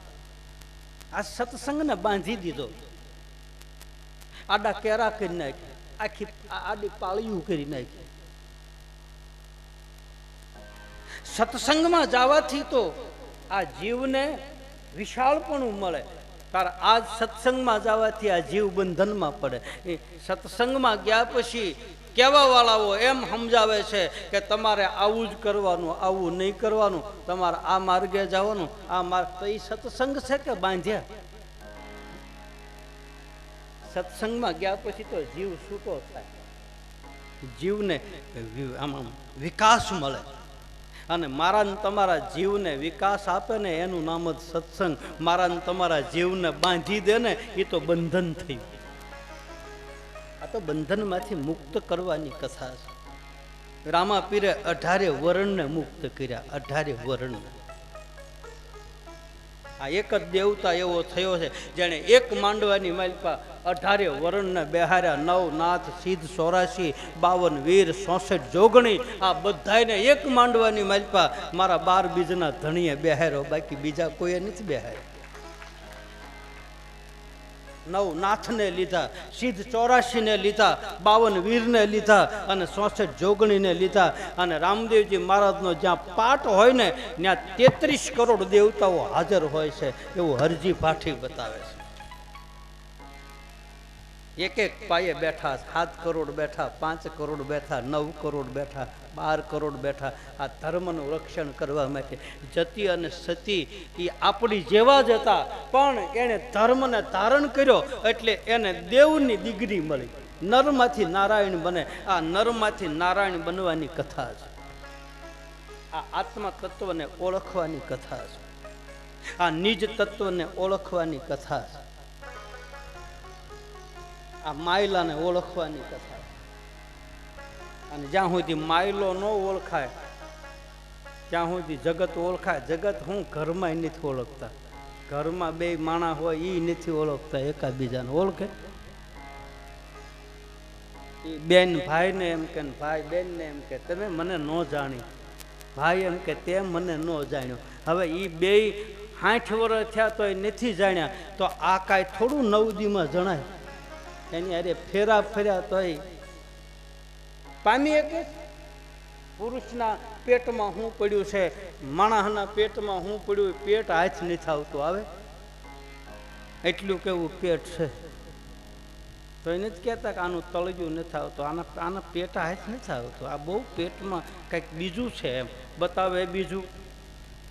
આ સત્સંગને બાંધી દીધો, આડા કેરા કરી નાખી, આખી આડી પાળિયું કરી નાખી. સત્સંગમાં જવાથી તો આ જીવને વિશાળપણું મળે. તાર આજ સત્સંગમાં જવાથી આ જીવ બંધનમાં પડે. એ સત્સંગમાં ગયા પછી કહેવા વાળાઓ એમ સમજાવે છે કે તમારે આવું જ કરવાનું, આવું નહીં કરવાનું, તમારે આ માર્ગે જવાનું, આ માર્ગ. તો એ સત્સંગ છે કે બાંધ્યા? સત્સંગમાં ગયા પછી તો જીવ છૂટો થાય, જીવને આમાં વિકાસ મળે. અને મારા ને તમારા જીવને વિકાસ આપે ને એનું નામ જ સત્સંગ. મારા ને તમારા જીવને બાંધી દે ને એ તો બંધન થયું. આ તો બંધનમાંથી મુક્ત કરવાની કથા છે. રામાપીરે 18 વર્ણને મુક્ત કર્યા, 18 વર્ણ. આ એક જ દેવતા એવો થયો છે જેણે એક માંડવાની માલપા 18 વર્ણને બેહાર્યા. 9 નાથ, સિદ્ધ 84, 52 વીર, 64 જોગણી. આ બધાને એક માંડવાની માલપા મારા 12 બીજના ધણીએ બેહાર્યો, બાકી બીજા કોઈએ નથી બેહાર્યો. 9 નાથને લીધા, સિદ્ધ 84 ને લીધા, 52 વીરને લીધા અને 64 જોગણીને લીધા. અને રામદેવજી મહારાજનો જ્યાં પાઠ હોય ને ત્યાં 33 કરોડ દેવતાઓ હાજર હોય છે એવું હરજી પાઠી બતાવે છે. એક એક પાયે બેઠા, 7 કરોડ બેઠા, 5 કરોડ બેઠા, 9 કરોડ બેઠા, 12 કરોડ બેઠા. આ ધર્મનું રક્ષણ કરવા માટે. જતી અને સતી એ આપણી જેવા જ હતા, પણ એણે ધર્મને ધારણ કર્યો એટલે એને દેવની ડિગ્રી મળી. નરમાંથી નારાયણ બને. આ નરમાંથી નારાયણ બનવાની કથા છે. આ આત્મા તત્વને ઓળખવાની કથા છે. આ નિજ તત્વને ઓળખવાની કથા છે. આ માયલાને ઓળખવાની કથા. અને જ્યાં સુધી માયલો ન ઓળખાય ત્યાં સુધી જગત ઓળખાય. જગત હું ઘરમાં નથી ઓળખતા. ઘરમાં 2 માણસ હોય એ નથી ઓળખતા એકાબીજાને. ઓળખે બેન ભાઈને એમ કે, ભાઈ બેનને એમ કે તમે મને ન જાણી, ભાઈ એમ કે તે મને ન જાણ્યો. હવે એ 2 60 વર્ષ થયા તો એ નથી જાણ્યા તો આ કાંઈ થોડું 9 દીમાં જણાય? એની અરે ફેરા ફર્યા તો પામી કે પુરુષના પેટમાં શું પડ્યું છે, માણસના પેટમાં શું પડ્યું, પેટ હાથ નથી આવતું. આવે એટલું કેવું પેટ છે તો એ નથી કહેતા કે આનું તળિયું નથી આવતું, આના પેટ હાથ નથી આવતું. આ બહુ પેટમાં કંઈક બીજું છે એમ બતાવે, બીજું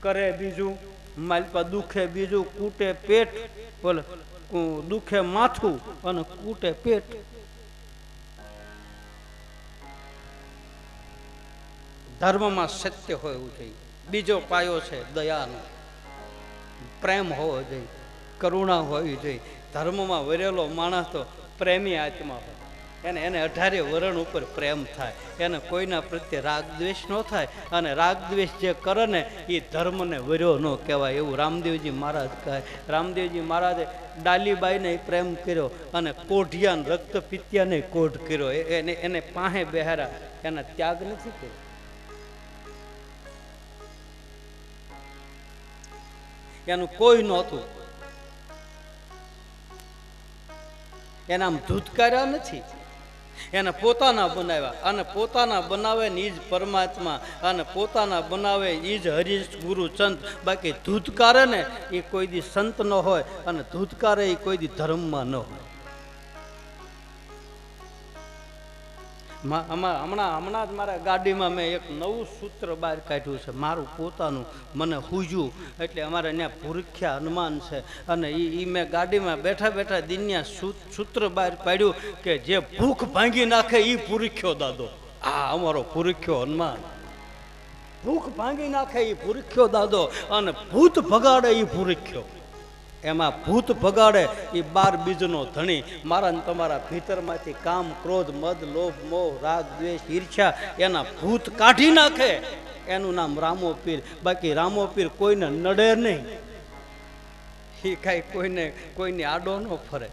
કરે, બીજું માલપા દુખે, બીજું કૂટે પેટ, બોલે દુખે માથું અને કૂટે પેટ. ધર્મમાં સત્ય હોવું જોઈએ. બીજો પાયો છે દયાનો, પ્રેમ હોવો જોઈએ, કરુણા હોવી જોઈએ. ધર્મમાં વરેલો માણસ તો પ્રેમી આત્મા હોય. એને 18 વર્ણ ઉપર પ્રેમ થાય, એને કોઈના પ્રત્યે રાગ દ્વેષ ન થાય. અને રાગ દ્વેષ જે કરે ને એ ધર્મને વર્યો ન કહેવાય એવું રામદેવજી મહારાજ કહે. રામદેવજી મહારાજે ડાલીબાઈને પ્રેમ કર્યો અને કોઢિયાન રક્ત પિત્યાને કોઢ કર્યો. એને પાસે બેહારા, એના ત્યાગ નથી કર્યો. એનું કોઈ નહોતું, એને આમ ધૂતકાર્યા નથી, એને પોતાના બનાવ્યા. અને પોતાના બનાવે ને એ જ પરમાત્મા, અને પોતાના બનાવે એ જ હરીશ ગુરુ સંત. બાકી ધૂતકારે ને એ કોઈ દી સંત ન હોય, અને ધૂતકારે એ કોઈ દી ધર્મમાં ન હોય. હમણાં જ મારા ગાડીમાં મેં એક નવું સૂત્ર બહાર કાઢ્યું છે, મારું પોતાનું, મને સૂઝ્યું. એટલે અમારે ત્યાં ભૂરખ્યા હનુમાન છે, અને એ મેં ગાડીમાં બેઠા બેઠા દિન્યા સૂત્ર બહાર પાડ્યું કે જે ભૂખ ભાંગી નાખે એ ભૂરખ્યો દાદો. આ અમારો ભૂરખ્યો હનુમાન. ભૂખ ભાંગી નાખે એ ભૂરખ્યો દાદો, અને ભૂત ભગાડે એ ભૂરખ્યો. એમાં ભૂત ભગાડે એ 12 બીજનો ધણી. મારા ને તમારા ભીતરમાંથી કામ, ક્રોધ, મદ, લોભ, મોહ, રાગ, દ્વેષ, ઈર્ષ્યા એના ભૂત કાઢી નાખે. એનું નામ રામો પીર. બાકી રામો પીર કોઈને નડે નહીં, એ કાંઈ કોઈને આડો ન ફરે.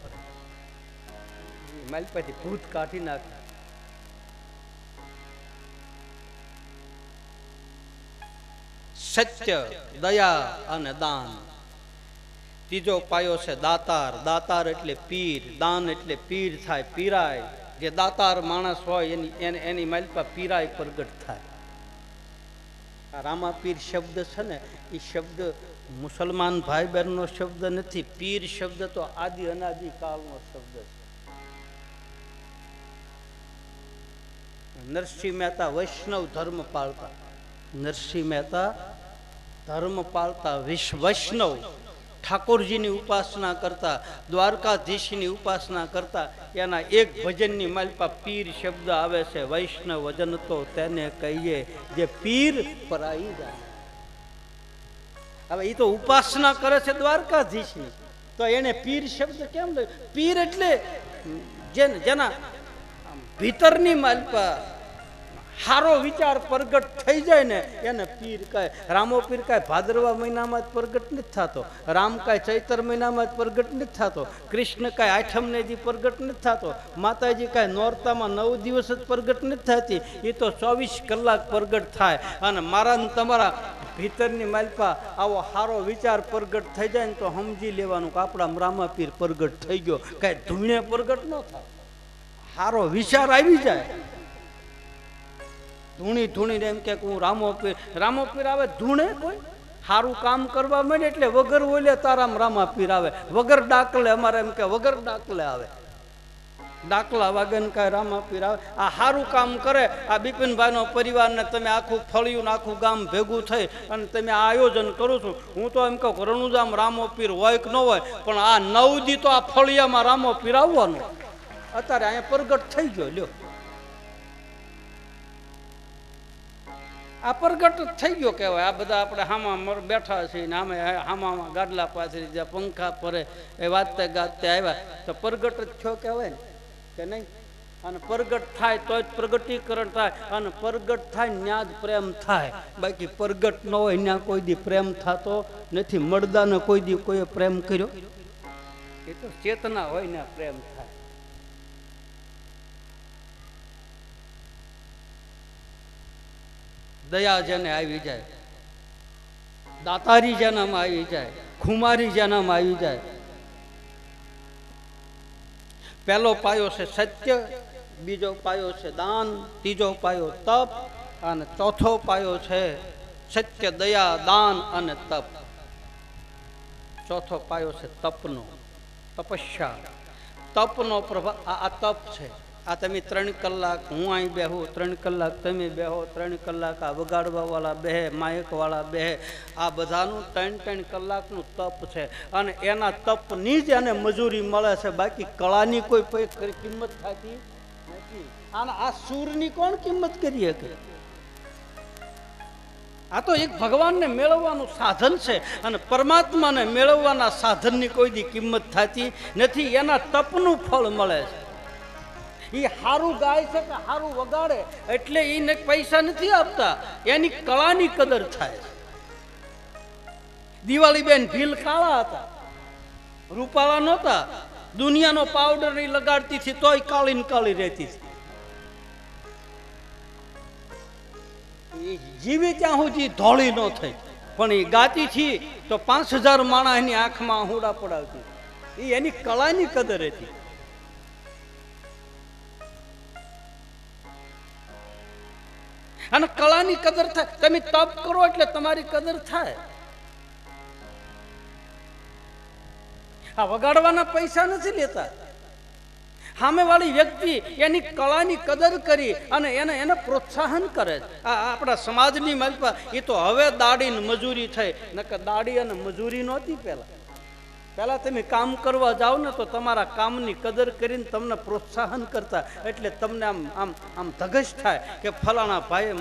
મારી પાસે ભૂત કાઢી નાખે. સત્ય, દયા અને દાન. ત્રીજો પાયો છે દાતાર. દાતાર એટલે પીર, દાન એટલે પીર થાય, પીરાય. જે દાતાર માણસ હોય એની માલિપા પીરાય પ્રગટ થાય. આ રામાપીર શબ્દ છે ને, એ શબ્દ મુસલમાન ભાઈ બહેનનો શબ્દ નથી. પીર શબ્દ તો આદિ અનાદિ કાળનો શબ્દ છે. નરસિંહ મહેતા વૈષ્ણવ ધર્મ પાળતા, નરસિંહ મહેતા ધર્મ પાળતા, વૈષ્ણવ, ઠાકોરજીની ઉપાસના કરતા, દ્વારકાધીશની ઉપાસના કરતા. એના એક ભજનની માલિપા પીર શબ્દ આવે છે. વૈષ્ણવ વજન તો તેને કહીએ જે પીર પરાઈ જાય. હવે એ તો ઉપાસના કરે છે દ્વારકાધીશની, તો એને પીર શબ્દ કેમ લે? પીર એટલે જેના ભીતરની માલિપા હારો વિચાર પ્રગટ થઈ જાય ને એને પીર કહે. રામો પીર કાંઈ ભાદરવા મહિનામાં જ પ્રગટ નથી થતો, રામ કાંઈ ચૈતર મહિનામાં જ પ્રગટ નથી થતો, કૃષ્ણ કાંઈ આઠમને દી પ્રગટ નથી થતો, માતાજી કાંઈ નોરતામાં 9 દિવસ જ પ્રગટ નથી થતી. એ તો 24 કલાક પ્રગટ થાય. અને મારા ને તમારા ભીતરની માલિપા આવો હારો વિચાર પ્રગટ થઈ જાય ને તો સમજી લેવાનું કે આપણા રામા પીર પ્રગટ થઈ ગયો. કાંઈ ધૂણે પ્રગટ ન થાય, હારો વિચાર આવી જાય. ધૂણીને એમ કે હું રામો પીર આવે. ધૂણે કોઈ સારું કામ કરવા માંડે એટલે વગર ઓલે તારામ રામા પીર આવે, વગર ડાકલે. અમારે એમ કે વગર ડાકલે આવે, ડાકલા વાગે ને કાંઈ રામા પીર આવે. આ સારું કામ કરે. આ બિપિનભાઈનો પરિવારને તમે આખું ફળિયું ને આખું ગામ ભેગું થઈ અને તમે આ આયોજન કરું છું. હું તો એમ કહું રણુજામ રામો પીર હોય કે ન હોય, પણ આ 9 દી તો આ ફળિયામાં રામો પીર આવવાનો. અત્યારે અહીંયા પ્રગટ થઈ ગયો. લ્યો, આ પ્રગટ થઈ ગયો કહેવાય. આ બધા આપણે હામાં બેઠા છીએ ને આમે હામામાં ગાડલા પાથરી જ્યાં પંખા પરે એ વાતે ગાતે આવ્યા તો પ્રગટ જ થયો કહેવાય ને, કે નહીં? અને પ્રગટ થાય તો જ પ્રગટીકરણ થાય, અને પ્રગટ થાય ત્યાં જ પ્રેમ થાય. બાકી પ્રગટ ન હોય ત્યાં કોઈ દી પ્રેમ થતો નથી. મળદાને કોઈ દી કોઈએ પ્રેમ કર્યો? એ તો ચેતના હોય ને પ્રેમ થાય. દયા જેને આવી જાય, દાતારી જેનામાં આવી જાય, ખુમારી જેનામાં આવી જાય. પહેલો પાયો છે સત્ય, બીજો પાયો છે દાન, ત્રીજો પાયો તપ, અને ચોથો પાયો છે સત્ય, દયા, દાન અને તપ. ચોથો પાયો છે તપનો, તપસ્યા. તપનો પ્રભાવ આ તપ છે. આ તમે 3 કલાક હું અહીં બેહું, 3 કલાક તમે બેહો, 3 કલાક આ વગાડવા વાળા બેહે, માયક વાળા બેહે, આ બધાનું 3-3 કલાકનું તપ છે. અને એના તપની જ એને મજૂરી મળે છે. બાકી કળાની કોઈ કિંમત થતી નથી. અને આ સૂરની કોણ કિંમત કરી શકે? આ તો એક ભગવાનને મેળવવાનું સાધન છે, અને પરમાત્માને મેળવવાના સાધનની કોઈ દી કિંમત થતી નથી. એના તપનું ફળ મળે છે. એ સારું ગાય છે કે સારું વગાડે એટલે એને પૈસા નથી આપતા, એની કળાની કદર થાય. દિવાળી બેન ભીલ કાળા હતા, રૂપાળા નહોતા. દુનિયાનો પાવડર નહીં લગાડતી હતી તોય કાળી ને કાળી રહેતી હતી. જીવી ત્યાં સુધી ધોળી ન થઈ, પણ એ ગાતી હતી તો 5000 માણસ એની આંખમાં હુડા પડાવતી. એ એની કળાની કદર હતી. અને કળાની કદર થાય. તમે તપ કરો એટલે તમારી કદર થાય. આ વગાડવાના પૈસા નથી લેતા. સામેવાળી વ્યક્તિ એની કળાની કદર કરી અને એને પ્રોત્સાહન કરે છે. આ આપણા સમાજની માલપા એ તો હવે દાડીને મજૂરી થઈ, નકર દાડી અને મજૂરી નહોતી પહેલા તમે કામ કરવા જાઓ ને તો તમારા કામની કદર કરીને તમને પ્રોત્સાહન કરતા, એટલે તમને આમ આમ આમ ધગશ થાય કે ફલાણા ભાઈએ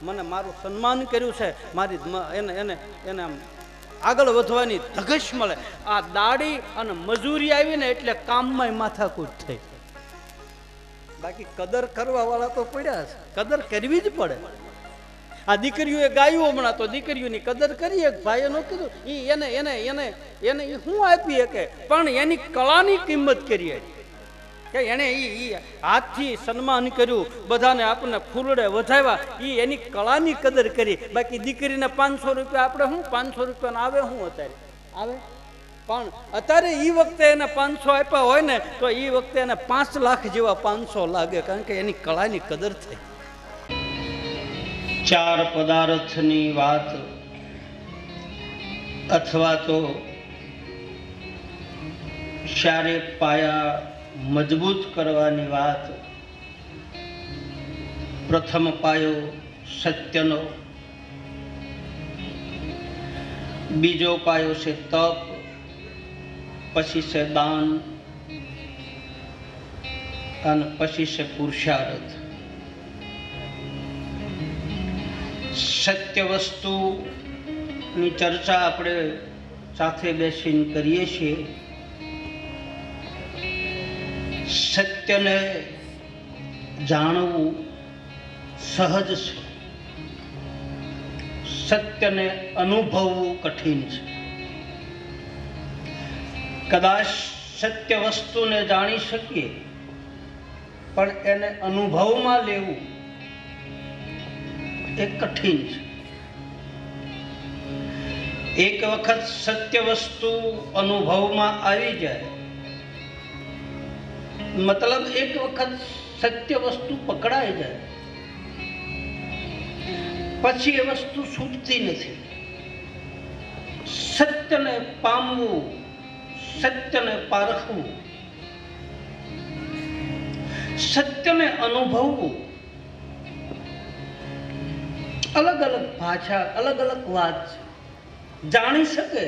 મને મારું સન્માન કર્યું છે, મારી એને આમ આગળ વધવાની ધગશ મળે. આ દાડી અને મજૂરી આવીને એટલે કામમાં માથાકૂટ થઈ. બાકી કદર કરવા વાળા તો પડ્યા છે, કદર કરવી જ પડે. આ દીકરીઓએ ગાયું હમણાં, તો દીકરીઓની કદર કરીએ. ભાઈએ નો કીધું એને શું આપી શકે, પણ એની કળાની કિંમત કરીએ કે એને હાથથી સન્માન કર્યું, બધાને આપણને ફૂલડે વધાવ્યા, એની કળાની કદર કરી. બાકી દીકરીને 500 રૂપિયા આપણે શું 500 રૂપિયાને આવે શું અત્યારે આવે, પણ અત્યારે એ વખતે એને 500 આપ્યા હોય ને તો એ વખતે એને 5 લાખ જેવા 500 લાગે, કારણ કે એની કળાની કદર થઈ. 4 પદાર્થની વાત અથવા તો શારે પાયા મજબૂત કરવાની વાત. પ્રથમ પાયો સત્યનો, બીજો પાયો છે તપ, પછી છે દાન અને પછી છે પુરુષાર્થ. સત્ય વસ્તુની ચર્ચા આપણે સાથે બેસીને કરીએ છીએ. સત્યને જાણવું સહજ છે, સત્યને અનુભવવું કઠિન છે. કદાચ સત્ય વસ્તુને જાણી શકીએ, પણ એને અનુભવમાં લેવું એ કઠિન છે. એક વખત સત્ય વસ્તુ અનુભવમાં આવી જાય, મતલબ એક વખત સત્ય વસ્તુ પકડાઈ જાય, પછી એ વસ્તુ છૂટતી નથી. સત્યને પામવું, સત્યને પારખવું, સત્યને અનુભવવું, અલગ અલગ ભાષા, અલગ અલગ વાત છે. જાણી શકે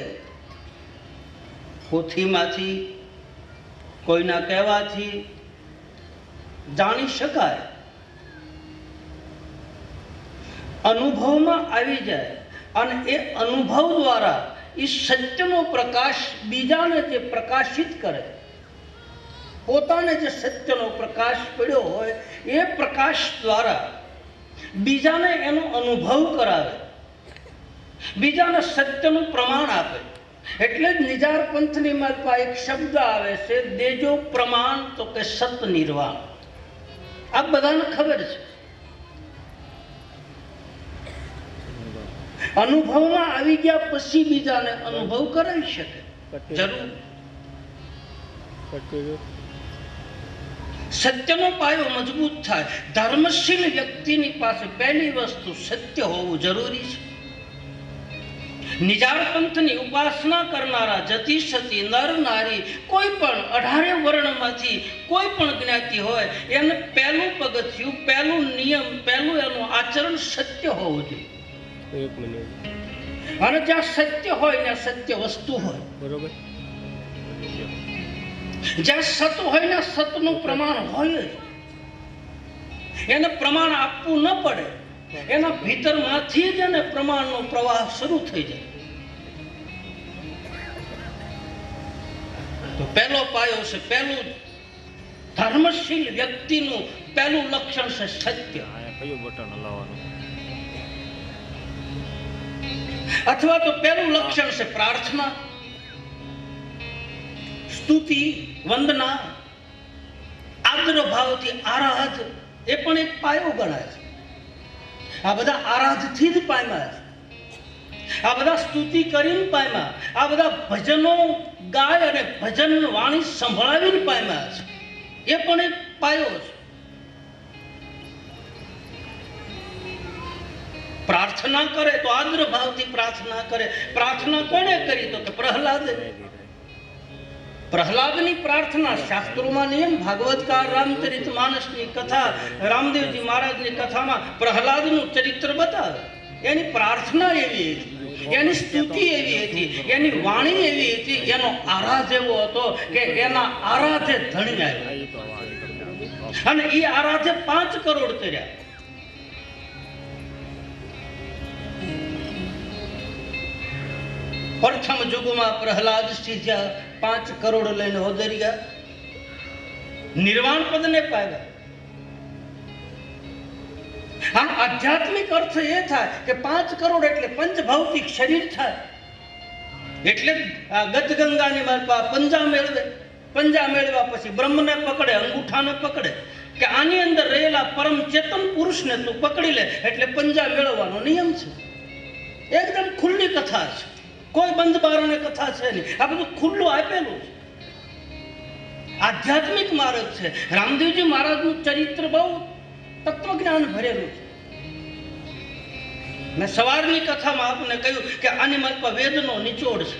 પોથીમાંથી, કોઈના કહેવાથી જાણી શકાય, અનુભવમાં આવી જાય અને એ અનુભવ દ્વારા એ સત્યનો પ્રકાશ બીજાને જે પ્રકાશિત કરે, પોતાને જે સત્યનો પ્રકાશ પડ્યો હોય એ પ્રકાશ દ્વારા બીજાને એનો અનુભવ કરાવે, બીજાને સત્યનું પ્રમાણ આપે. એટલે જ નિજાર પંથની માલપા એક શબ્દ આવે છે, દેજો પ્રમાણ, તો કે સત નિર્વાણ. આ બધાને ખબર છે. અનુભવમાં આવી ગયા પછી બીજાને અનુભવ કરાવી શકે જરૂર. સત્યનો પાયો મજબૂત થાય. ધર્મશીલ વ્યક્તિની પાસે પહેલી વસ્તુ સત્ય હોવું જરૂરી છે. નિજાર પંથની ઉપાસના કરનારા જતી સતી નર નારી કોઈ પણ 18 વર્ણમાંથી કોઈ પણ જ્ઞાતિ હોય, એને પહેલું પગથિયું, પહેલું નિયમ, પહેલું એનું આચરણ સત્ય હોવું જોઈએ. અને જ્યાં સત્ય હોય ત્યાં સત્ય વસ્તુ હોય, બરોબર. જ્યાં સત હોય ને સતનું પ્રમાણ હોય જ. એને પ્રમાણ આપવું ન પડે, એના ભીતરમાંથી જ એને પ્રમાણનો પ્રવાહ શરૂ થઈ જાય. તો પહેલો પાયો છે, પહેલું ધર્મશીલ વ્યક્તિનું પહેલું લક્ષણ છે સત્ય. કયું બટન હલાવવાનું? અથવા તો પહેલું લક્ષણ છે પ્રાર્થના, સ્તુતિ, વંદના, આદર ભાવથી આરાધ. એ પણ એક પાયો ગણાય છે. આ બધા આરાધથી જ પામ્યા છે, આ બધા સ્તુતિ કરીને પામ્યા, આ બધા ભજનો ગાય અને ભજન વાણી સંભળાવીને પામ્યા છે. એ પણ એક પાયો છે. પ્રાર્થના કરે તો આદર ભાવથી પ્રાર્થના કરે. પ્રાર્થના કોને કરી? તો કે પ્રહલાદે. પ્રહલાદની પ્રાર્થના શાસ્ત્રોમાં નિયમ, ભાગવતકાર રામચરિત માનસની કથા, રામદેવજી મહારાજની કથામાં પ્રહલાદનું ચરિત્ર બતાવે. એની પ્રાર્થના એવી હતી, એની સ્તુતિ એવી હતી, એની વાણી એવી હતી, એનો આરાધ એવો હતો કે એના આરાધે ધણી આવ્યા અને એ આરાધે 5 કરોડ કર્યા. પ્રથમ યુગમાં પ્રહલાદ સીધા 5 કરોડ લઈને ઓદરી ગયા, નિર્વાણ પદને પામ્યા. આમ આધ્યાત્મિક અર્થ એ થાય કે 5 કરોડ એટલે પંચભૌતિક શરીર થાય. એટલે આ ગતગંગાની માલપા પંજા મેળવે, પંજા મેળવ્યા પછી બ્રહ્મને પકડે, અંગૂઠાને પકડે કે આની અંદર રહેલા પરમ ચેતન પુરુષને તું પકડી લે એટલે પંજા મેળવવાનો નિયમ છે. એકદમ ખુલ્લી કથા છે, કોઈ બંધ બારણે કથા છે નહીં. આ બધું ખુલ્લું આપેલું છે, આધ્યાત્મિક માર્ગ છે. રામદેવજી મહારાજનું ચરિત્ર બહુ તત્વજ્ઞાન ભરેલું છે. મેં સવારની કથામાં આપને કહ્યું કે આની માલપા વેદનો નિચોડ છે,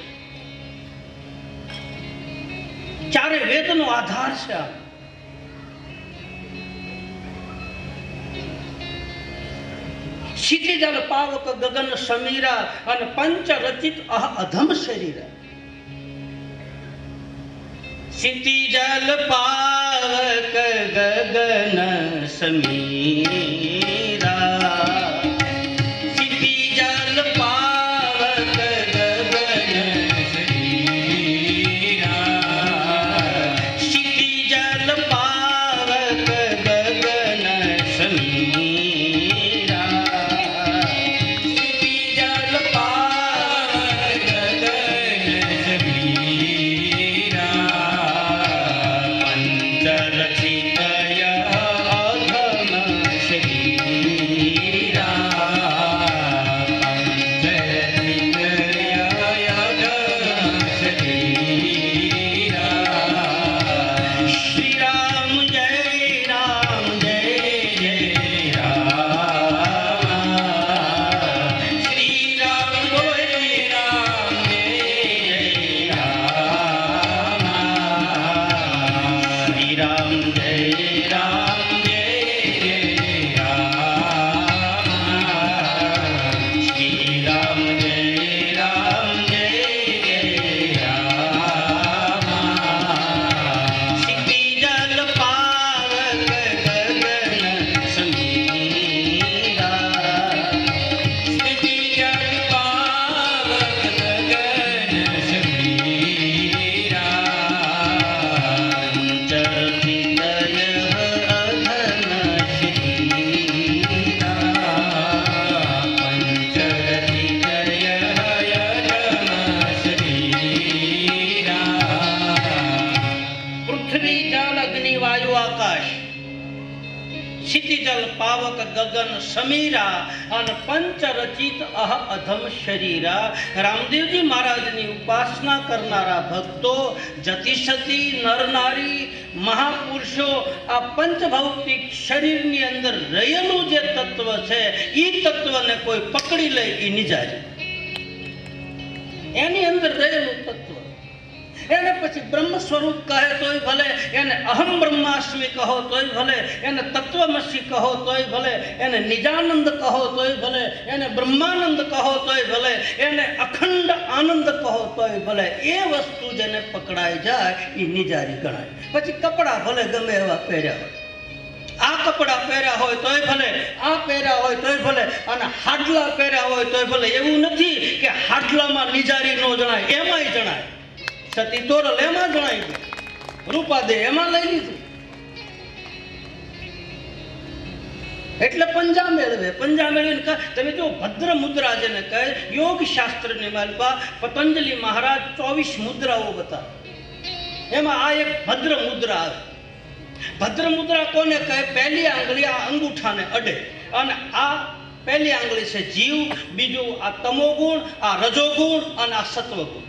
ચારે વેદનો આધાર છે. આ ક્ષિતિજલ પાવક ગગન સમીરા અને પંચ રચિત અધમ શરીરા. ક્ષિતિજલ પાવક ગગન સમીરા, ક્ષિતિજલ પાવક ગગન સમીરા, ક્ષિતિજલ પાવક ગગન સમીરા, ક્ષિતિજલ પાવક ગગન સમીરા, પંચરચિતય અધમ શરીરા, પંચરચિતય અધમ શરીરા. શ્રી રામ જય રામ જય જય રામ, શ્રી રામ જય રામ જય જય રામ, શ્રી રામ જય રામ જય જય રામ, શ્રી રામ જય રામ જય જય રામ. ક્ષિતિજલ પાવક ગગન સમીરા, ક્ષિતિજલ પાવક ગગન સમીરા, પંચરચિતય અધમ શરીરા, પંચરચિતય અધમ શરીરા. પૃથ્વી જળ અગ્નિ વાયુ આકાશ, ક્ષિતિજલ પાવક ગગન સમીરા અને પંચરચિત અધમ શરીરા. રામદેવજી મહારાજની ઉપાસના કરનારા ભક્તો, જતિસતી, નર નારી, મહાપુરુષો આ પંચભૌતિક શરીરની અંદર રહેલું જે તત્વ છે એ તત્વને કોઈ પકડી લે એ નિજારી. એની અંદર રહેલું તત્વ એને પછી બ્રહ્મ સ્વરૂપ કહે તોય ભલે, એને અહમ બ્રહ્માસ્મિ કહો તોય ભલે, એને તત્વમસી કહો તોય ભલે, એને નિજાનંદ કહો તોય ભલે, એને બ્રહ્માનંદ કહો તોય ભલે, એને અખંડ આનંદ કહો તોય ભલે, એ વસ્તુ જેને પકડાઈ જાય એ નિજારી ગણાય. પછી કપડા ભલે ગમે એવા પહેર્યા હોય, આ કપડા પહેર્યા હોય તોય ભલે, આ પહેર્યા હોય તોય ભલે, અને હાડલા પહેર્યા હોય તોય ભલે. એવું નથી કે હાડલામાં નિજારી નો જણાય, એમાંય જણાય. સતી તોરલ એમાં જણાઈ ગયું, રૂપાદે એમાં લઈ લીધું. એટલે પંજા મેળવે, પંજા મેળવીને તમે જો ભદ્ર મુદ્રા જેને કહે, યોગ શાસ્ત્રની માલપા પતંજલિ મહારાજ 24 મુદ્રાઓ બતાવે. એમાં આ એક ભદ્ર મુદ્રા આવે. ભદ્ર મુદ્રા કોને કહે? પહેલી આંગળી આ અંગૂઠાને અડે અને આ પહેલી આંગળી છે જીવ, બીજું આ તમોગુણ, આ રજોગુણ અને આ સત્વગુણ.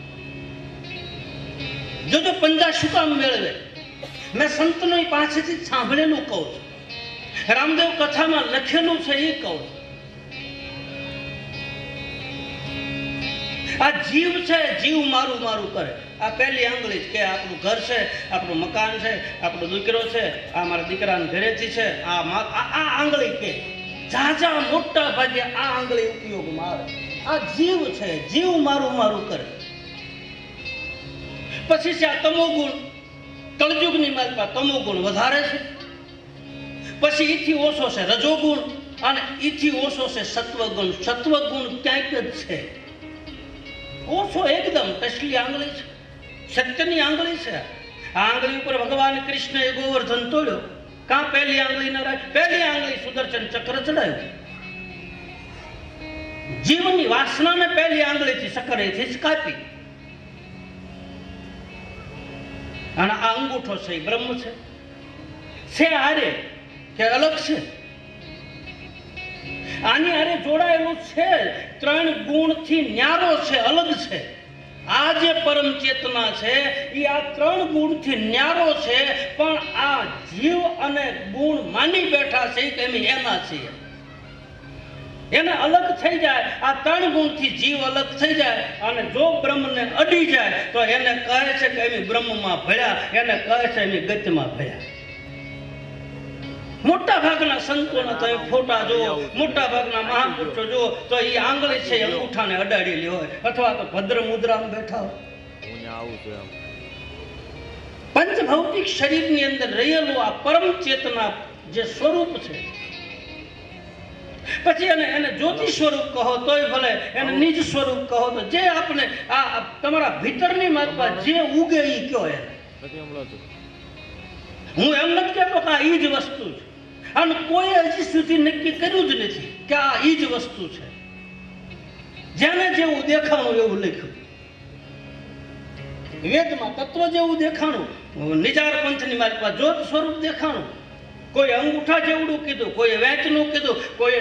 જો પંજા શું કામ મેળવે? મેં સંતનો પાસેથી સાંભળેલું કહું છું, રામદેવ કથામાં લખેલું છે એ કહું છું. આ જીવ છે, જીવ મારું મારું કરે. આ પહેલી આંગળી છે કે આપણું ઘર છે, આપણું મકાન છે, આપણો દીકરો છે, આ મારા દીકરાના ઘરેથી છે, આ આંગળી કે ઝાઝા મોટા ભાગે આ આંગળી ઉપયોગમાં આવે. આ જીવ છે, જીવ મારું મારું કરે. પછી છે આ તમોગુણ. કળયુગની માલપા તમોગુણ વધારે છે. પછી ઈથી ઓછો છે રજોગુણ અને ઈથી ઓછો છે સત્વગુણ. સત્વગુણ ક્યાંક જ છે, ઓછો એકદમ. ટસલી આંગળી છે, સત્યની આંગળી છે. આ આંગળી ઉપર ભગવાન કૃષ્ણએ ગોવર્ધન તોડ્યો. કાં પહેલી આંગળી ન રાખી? પહેલી આંગળી સુદર્શન ચક્ર ચડાવ્યું. જીવની વાસનાને પહેલી આંગળીથી સકરેથી જ કાપી. અને આ અંગૂઠો છે એ બ્રહ્મ છે હારે કે અલગ છે? આની હારે જોડાયેલું છે, ત્રણ ગુણથી ન્યારો છે, અલગ છે. આ જે પરમ ચેતના છે એ આ ત્રણ ગુણથી ન્યારો છે, પણ આ જીવ અને ગુણ માની બેઠા છે કે અમે એના છીએ. એને અલગ થઈ જાય, આ ત્રણ ગુણથી જીવ અલગ થઈ જાય અને જો બ્રહ્મને અડી જાય તો એને કહે છે કે અમે બ્રહ્મમાં ભળ્યા, એને કહે છે અમે ગતિમાં ભળ્યા. મોટા ભાગના સંતોના તમે ફોટા જુઓ, મોટા ભાગના મહાપુરુષો જુઓ તો એ આંગળી છે અંગૂઠાને અડાડેલી હોય અથવા તો ભદ્ર મુદ્રામાં બેઠા હોય. પંચભૌતિક શરીરની અંદર રહેલું આ પરમ ચેતના જે સ્વરૂપ છે, પછી એને જ્યોતિ સ્વરૂપ કહો તોય ભલે, એને નિજ સ્વરૂપ કહો તો જે આપણે આ તમારા ભીતરની માત્રા જે ઉગે એ કયો. એને હું એમ નથી કહેતો કે આ ઈ જ વસ્તુ છે, અને કોઈ હજી સુધી નક્કી કર્યું જ નથી કે આ ઈ જ વસ્તુ છે. જેને જેવું દેખાણું એવું લખ્યું. વેદમાં તત્વ જેવું દેખાણું, નિજાર પંથની મારી જ્યોત સ્વરૂપ દેખાણું. કોઈ અંગૂઠા જેવડું કીધું, કોઈ વેચનું કીધું, કોઈ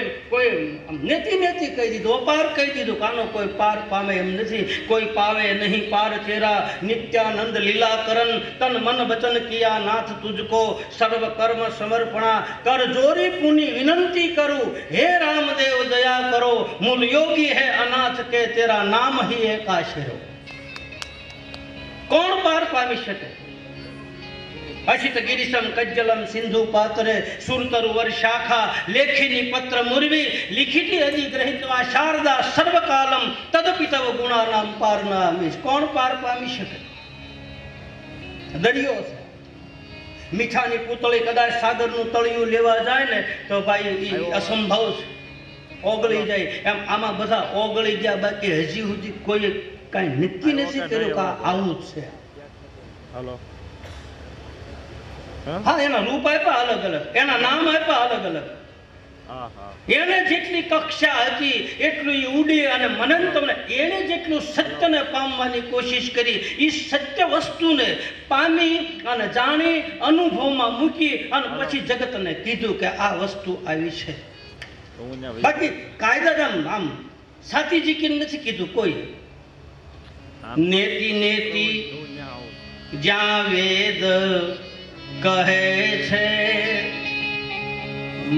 નેતિ નેતિ કહી દીધું, અપાર કહી દીધું. કાનો કોઈ પાર પામે એમ નથી, કોઈ પાવે નહીં પાર તેરા. નિત્યાનંદ લીલાકરણ તન મન વચન કિયા નાથ તુજકો. સર્વ કર્મ સમર્પણા કર જોરી પુની વિનંતી કરું. હે રામદેવ દયા કરો, મૂલ યોગી હે અનાથ કે તેરા નામ હી એક આશરો. કોણ પાર પામી શકે? અશિત ગિરિશમ કજ્જલમ સિંધુ પાત્રે સુરતરુ વર્ષાખા લેખિની પત્ર મુરવી લિખિતી અધિગ્રહિત્વા શારદા સર્વકાલમ તદપિ તવ ગુણાનામ પાર નામીશ. કોણ પાર પામી શકે? દરિયો છે, મીઠાની પૂતળી કદાચ સાગરનું તળિયું લેવા જાય ને તો ભાઈ એ અસંભવ છે, ઓગળી જાય. એમ આમાં બધા ઓગળી ગયા, બાકી હજી સુધી કોઈ કાંઈ નક્કી નથી કર્યું કે આવું જ છે. હા, એના રૂપ આપ્યા અલગ અલગ, એના નામ આપ્યા અલગ અલગ. એને જેટલી કક્ષા હતી એટલું એ ઉડી. અને મને તમને એને જેટલું સત્યને પામવાની કોશિશ કરી, એ સત્ય વસ્તુને પામી અને જાણી અનુભવમાં મૂકી અને પછી જગતને કીધું કે આ વસ્તુ આવી છે. બાકી કાયદા આમ સાતી જીકીને નથી કીધું કોઈ. નેતિ નેતિ જ્યાં વેદ કહે છે,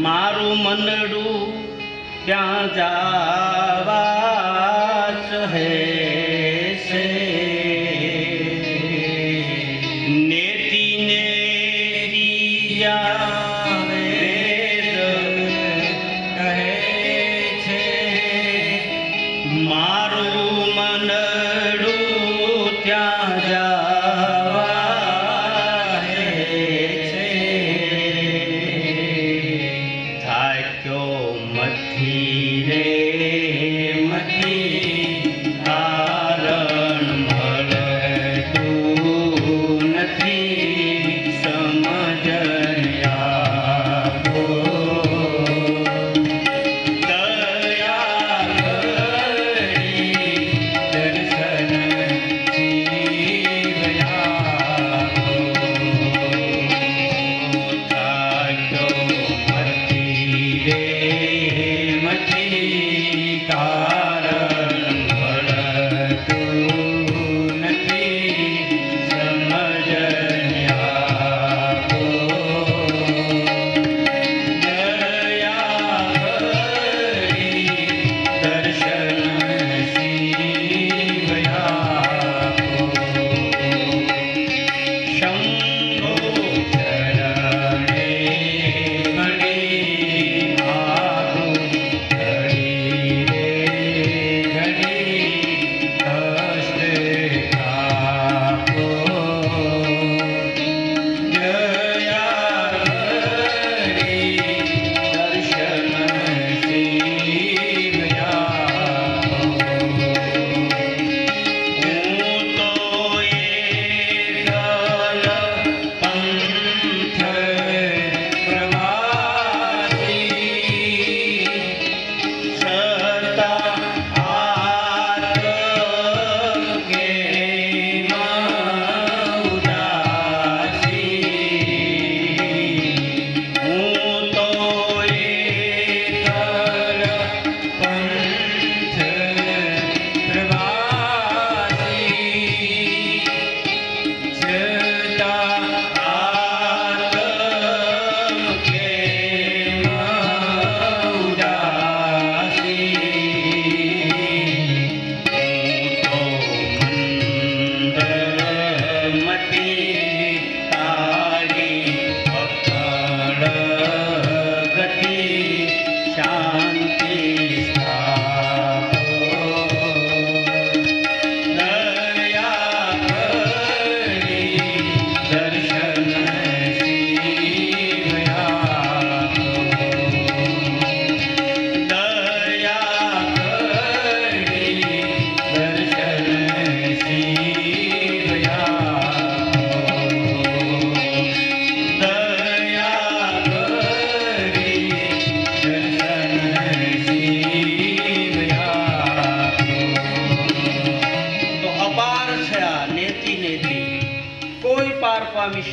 મારું મનડું ત્યાં જાવા ચહે છે. નેતિ નેતિ જ્યાં વેદ કહે છે, મારું મનડું ત્યાં જાવા સમજયા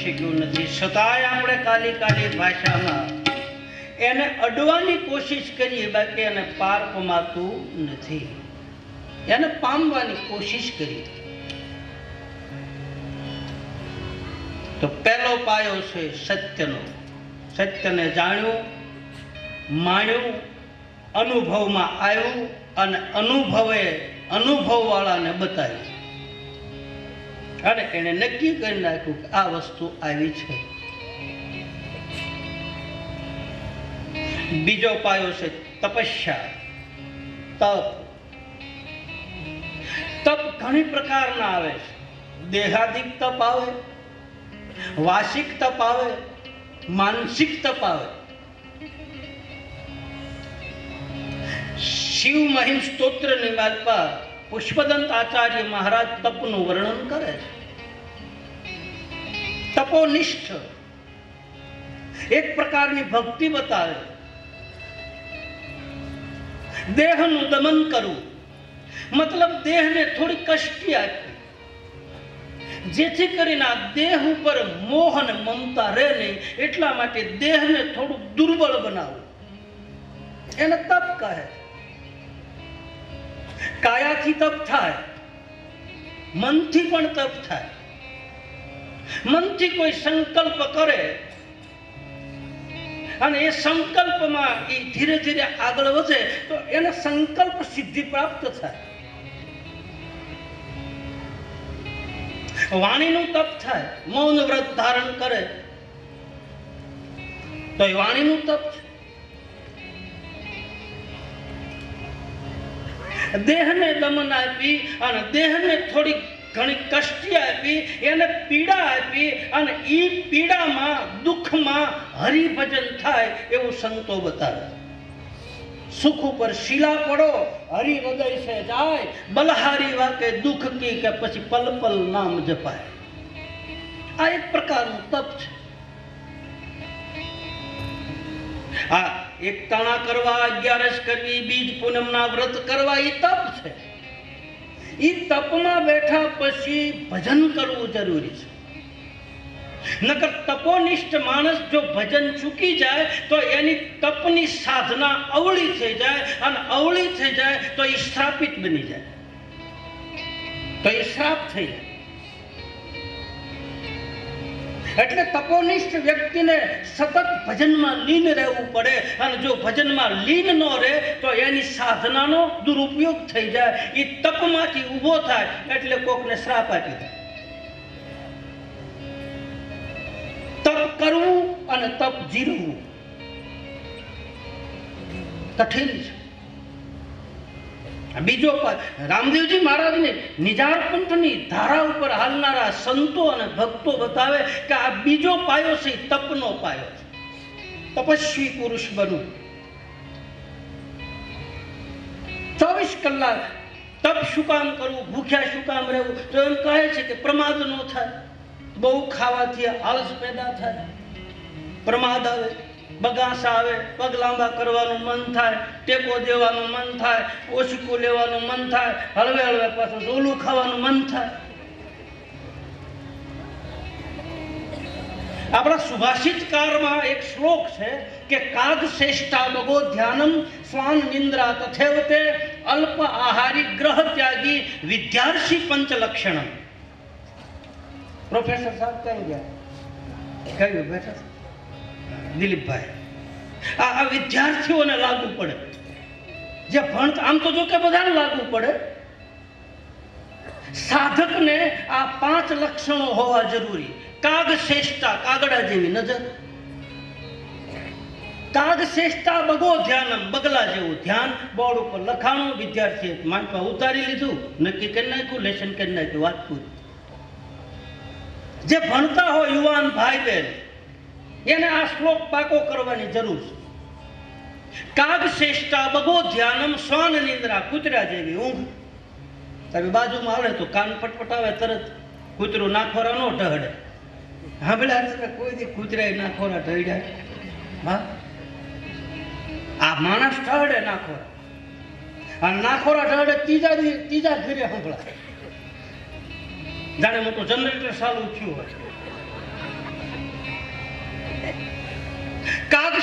શક્યું નથી, છતાંય આપણે કાલી કાલી ભાષામાં એને અડવાની કોશિશ કરીએ, બાકી એને પાર પમાતું નથી, એને પામવાની કોશિશ કરી. તો પહેલો પાયો છે સત્યનો. સત્યને જાણ્યું, માણ્યું, અનુભવમાં આવ્યું અને અનુભવવાળાને બતાવ્યું અને એને નક્કી કરી નાખ્યું કે આ વસ્તુ આવી છે. બીજો પાયો છે તપસ્યા, તપ. તપ ઘણી પ્રકારના આવે છે. દેહાદિક તપ આવે, વાર્ષિક તપ આવે, માનસિક તપ આવે. શિવ મહિમ સ્તોત્રની માલપા પુષ્પદંત આચાર્ય મહારાજ તપનું વર્ણન કરે છે. તપોનિષ્ઠ એક પ્રકારની ભક્તિ બતાવે. દેહનું દમન કરવું મતલબ દેહને થોડી કષ્ટી આપવી, જેથી કરીને આ દેહ ઉપર મોહ અને મમતા રહે નહીં, એટલા માટે દેહને થોડું દુર્બળ બનાવવું, એને તપ કહે. કાયાથી તપ થાય, મનથી પણ તપ થાય. મનથી કોઈ સંકલ્પ કરે અને એ સંકલ્પમાં એ ધીરે ધીરે આગળ વધે તો એને સંકલ્પ સિદ્ધિ પ્રાપ્ત થાય. વાણીનું તપ થાય, મૌન વ્રત ધારણ કરે તો એ વાણીનું તપ છે. દેહને દમન આપી અને દેહને થોડી ઘણી કષ્ટી આપી, એને પીડા આપી અને એ પીડામાં દુઃખમાં હરિભજન થાય એવું સંતો બતાવે. સુખ ઉપર શીલા પડો, હરિ હૃદય છે જાય, બલહારી વાકે દુઃખ કી કે પછી પલ પલ નામ જપાય. આ એક પ્રકારનું તપ છે. આ એકતાણા કરવા, 11 કરવી, બીજ પૂનમના વ્રત કરવા એ તપ છે. એ તપમાં બેઠા પછી ભજન કરવું જરૂરી છે. નકર તપોનિષ્ઠ માણસ જો ભજન ચૂકી જાય તો એની તપની સાધના અવળી થઈ જાય અને અવળી થઈ જાય તો એ શ્રાપિત બની જાય, તો એ શ્રાપ થઈ જાય. એટલે તપોનિષ્ઠ વ્યક્તિને સતત ભજનમાં લીન રહેવું પડે અને જો ભજનમાં લીન ન રહે તો એની સાધનાનો દુરુપયોગ થઈ જાય. એ તપમાંથી ઊભો થાય એટલે કોકને શ્રાપ આપી દે. તપ કરવું અને તપ જીરવું કઠિન છે. બીજો રામદેવજી મહારાજને નિજાર પંથની ધારા ઉપર હાલનારા સંતો અને ભક્તો બતાવે કે આ બીજો પાયો છે, તપનો પાયો છે. તપસ્વી પુરુષ બનવું. 24 કલાક તપ શું કામ કરવું, ભૂખ્યા શું કામ રહેવું? તો એમ કહે છે કે પ્રમાદ ન થાય. બહુ ખાવાથી આળસ પેદા થાય, પ્રમાદ આવે, બગાસ આવે, પગ લાંબા કરવાનું મન થાય, ટેકો દેવાનું મન થાય, ઓછકું લેવાનું મન થાય, હળવે હળવે પાછું ઝોલું ખાવાનું મન થાય. આપણા સુભાષિતકારમાં એક શ્લોક છે કે કાગ શ્રેષ્ઠા બગો ધ્યાનમ સ્વાન નિંદ્રા તથેવતે અલ્પ આહારી ગ્રહ ત્યાગી વિદ્યાર્થી પંચલક્ષણમ. પ્રોફેસર સાહેબ કઈ ગયા? કયું બેઠા? દિલીપભાઈ. આ વિદ્યાર્થીઓને લાગુ પડે, જે ભણતા. આમ તો જો કે બધાને લાગુ પડે. સાધકને આ 5 લક્ષણો હોવા જરૂરી. કાગ શ્રેષ્ઠા, કાગડા જેવી નજર. કાગ શ્રેષ્ઠા બગો ધ્યાનમ, બગલા જેવું ધ્યાન. બોર્ડ ઉપર લખાણું, વિદ્યાર્થીએ માંડવા ઉતારી લીધું, નક્કી કરી નાખ્યું, લેશન કરી નાખ્યું, વાત પૂરી. જે ભણતા હોય યુવાન ભાઈ બહેન, એને આ શ્લોક પાકો કરવાની જરૂર છે. કાગ શ્રેષ્ઠા બગો ધ્યાનમ સ્વાન નિંદ્રા, કૂતરા જેવી ઊંઘ. તમે બાજુમાં આવે તો કાન પટપટાવે તરત. કૂતરું નાખોરા નો ઢહડે. સાંભળ્યા કોઈ દી કૂતરા નાખોરા ઢળ્યા? હા, આ માણસ ઢહડે નાખોરા. આ નાખોરા ઢહડે ત્રીજા ફેરે સંભળાય, જાણે મોટું જનરેટર ચાલુ થયું હોય.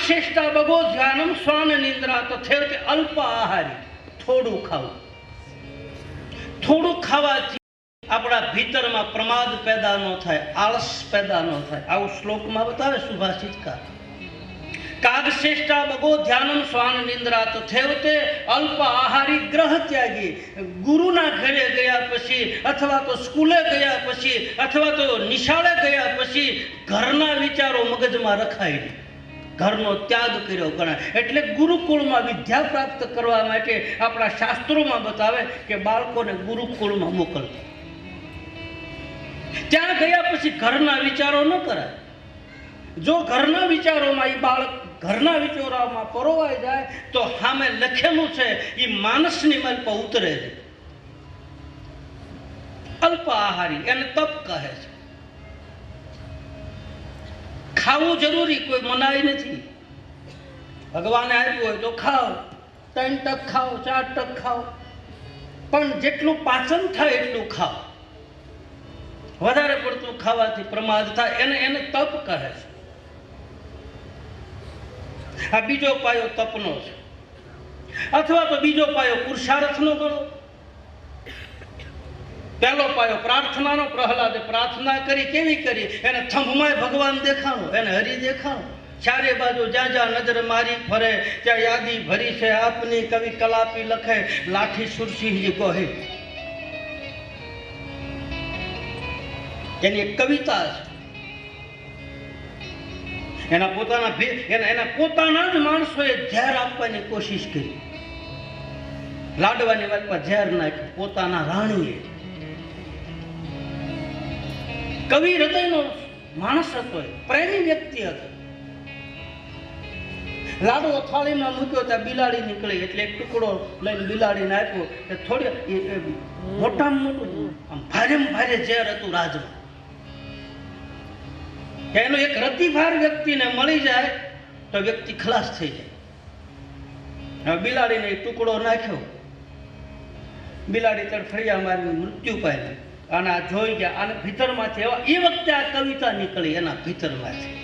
શ્રેષ્ઠા બગો ધ્યાનમ શ્વાન નિંદ્રા તથૈવ તે અલ્પ આહારી. થોડું ખાવું. થોડું ખાવાથી આપણા ભીતરમાં પ્રમાદ પેદા ન થાય, આળસ પેદા ન થાય. આવું શ્લોકમાં બતાવે સુભાષિતકાર. કાગ શ્રેષ્ઠા બગો ધ્યાનમ શ્વાન નિંદ્રા તથૈવ તે અલ્પ આહારી ગ્રહ ત્યાગી. ગુરુના ઘરે ગયા પછી અથવા તો સ્કૂલે ગયા પછી અથવા તો નિશાળે ગયા પછી ઘરના વિચારો મગજમાં રખાય નહીં. ઘરનો ત્યાગ કર્યો ગણાય. એટલે ગુરુકુળમાં વિદ્યા પ્રાપ્ત કરવા માટે આપણા શાસ્ત્રોમાં બતાવે કે બાળકોને ગુરુકુળમાં મોકલતા. ત્યાં ગયા પછી ઘરના વિચારો ન કરાય. જો ઘરના વિચારોમાં એ બાળક ઘરના વિચારોમાં પરોવાઈ જાય તો સામે લખેલું છે એ માણસની મલ પર ઉતરે છે. અલ્પ આહારી એને તપ કહે છે. ખાવું જરૂરી, કોઈ મનાઈ નથી. ભગવાને આપ્યું હોય તો ખાઓ, 3 ટક ખાઓ, 4 ટક ખાઓ, પણ જેટલું પાચન થાય એટલું ખાઓ. વધારે પડતું ખાવાથી પ્રમાદ થાય. એને તપ કહે છે. આ બીજો પાયો તપનો છે. અથવા તો બીજો પાયો પુરુષાર્થનો ગણો. પહેલો પાયો પ્રાર્થનાનો. પ્રહલાદે પ્રાર્થના કરી. કેવી કરી? એને થંભમાં ભગવાન દેખાણો, એને હરિ દેખાણો. ચારે બાજુ જ્યાં જ્યાં નજર મારી ફરે ત્યાં યાદી ભરી છે આપની. કવિ કલાપી લખે લાઠી સુરસિંહજી કહે. એની એક કવિતા છે. એના પોતાના જ માણસોએ ઝેર આપવાની કોશિશ કરી. લાડવાની વાત પર ઝેર નાખ્યું પોતાના રાણીએ. કવિ હૃદયનો માણસ હતો, પ્રેમી વ્યક્તિ હતો. લાડવો થાળીમાં મૂક્યો ત્યાં બિલાડી નીકળી એટલે એક ટુકડો લઈને બિલાડીને આપ્યો. કે થોડી મોટામાં મોટું આમ ભારે ઝેર હતું રાજમાં. એનો એક રતિભાર વ્યક્તિને મળી જાય તો વ્યક્તિ ખલાસ થઈ જાય. હવે બિલાડીને ટુકડો નાખ્યો. બિલાડી તડફડિયા મારીને મૃત્યુ પામ્યું. અને આ જોઈ ગયા. આને ભીતરમાંથી એ વખતે આ કવિતા નીકળી એના ભીતરમાંથી.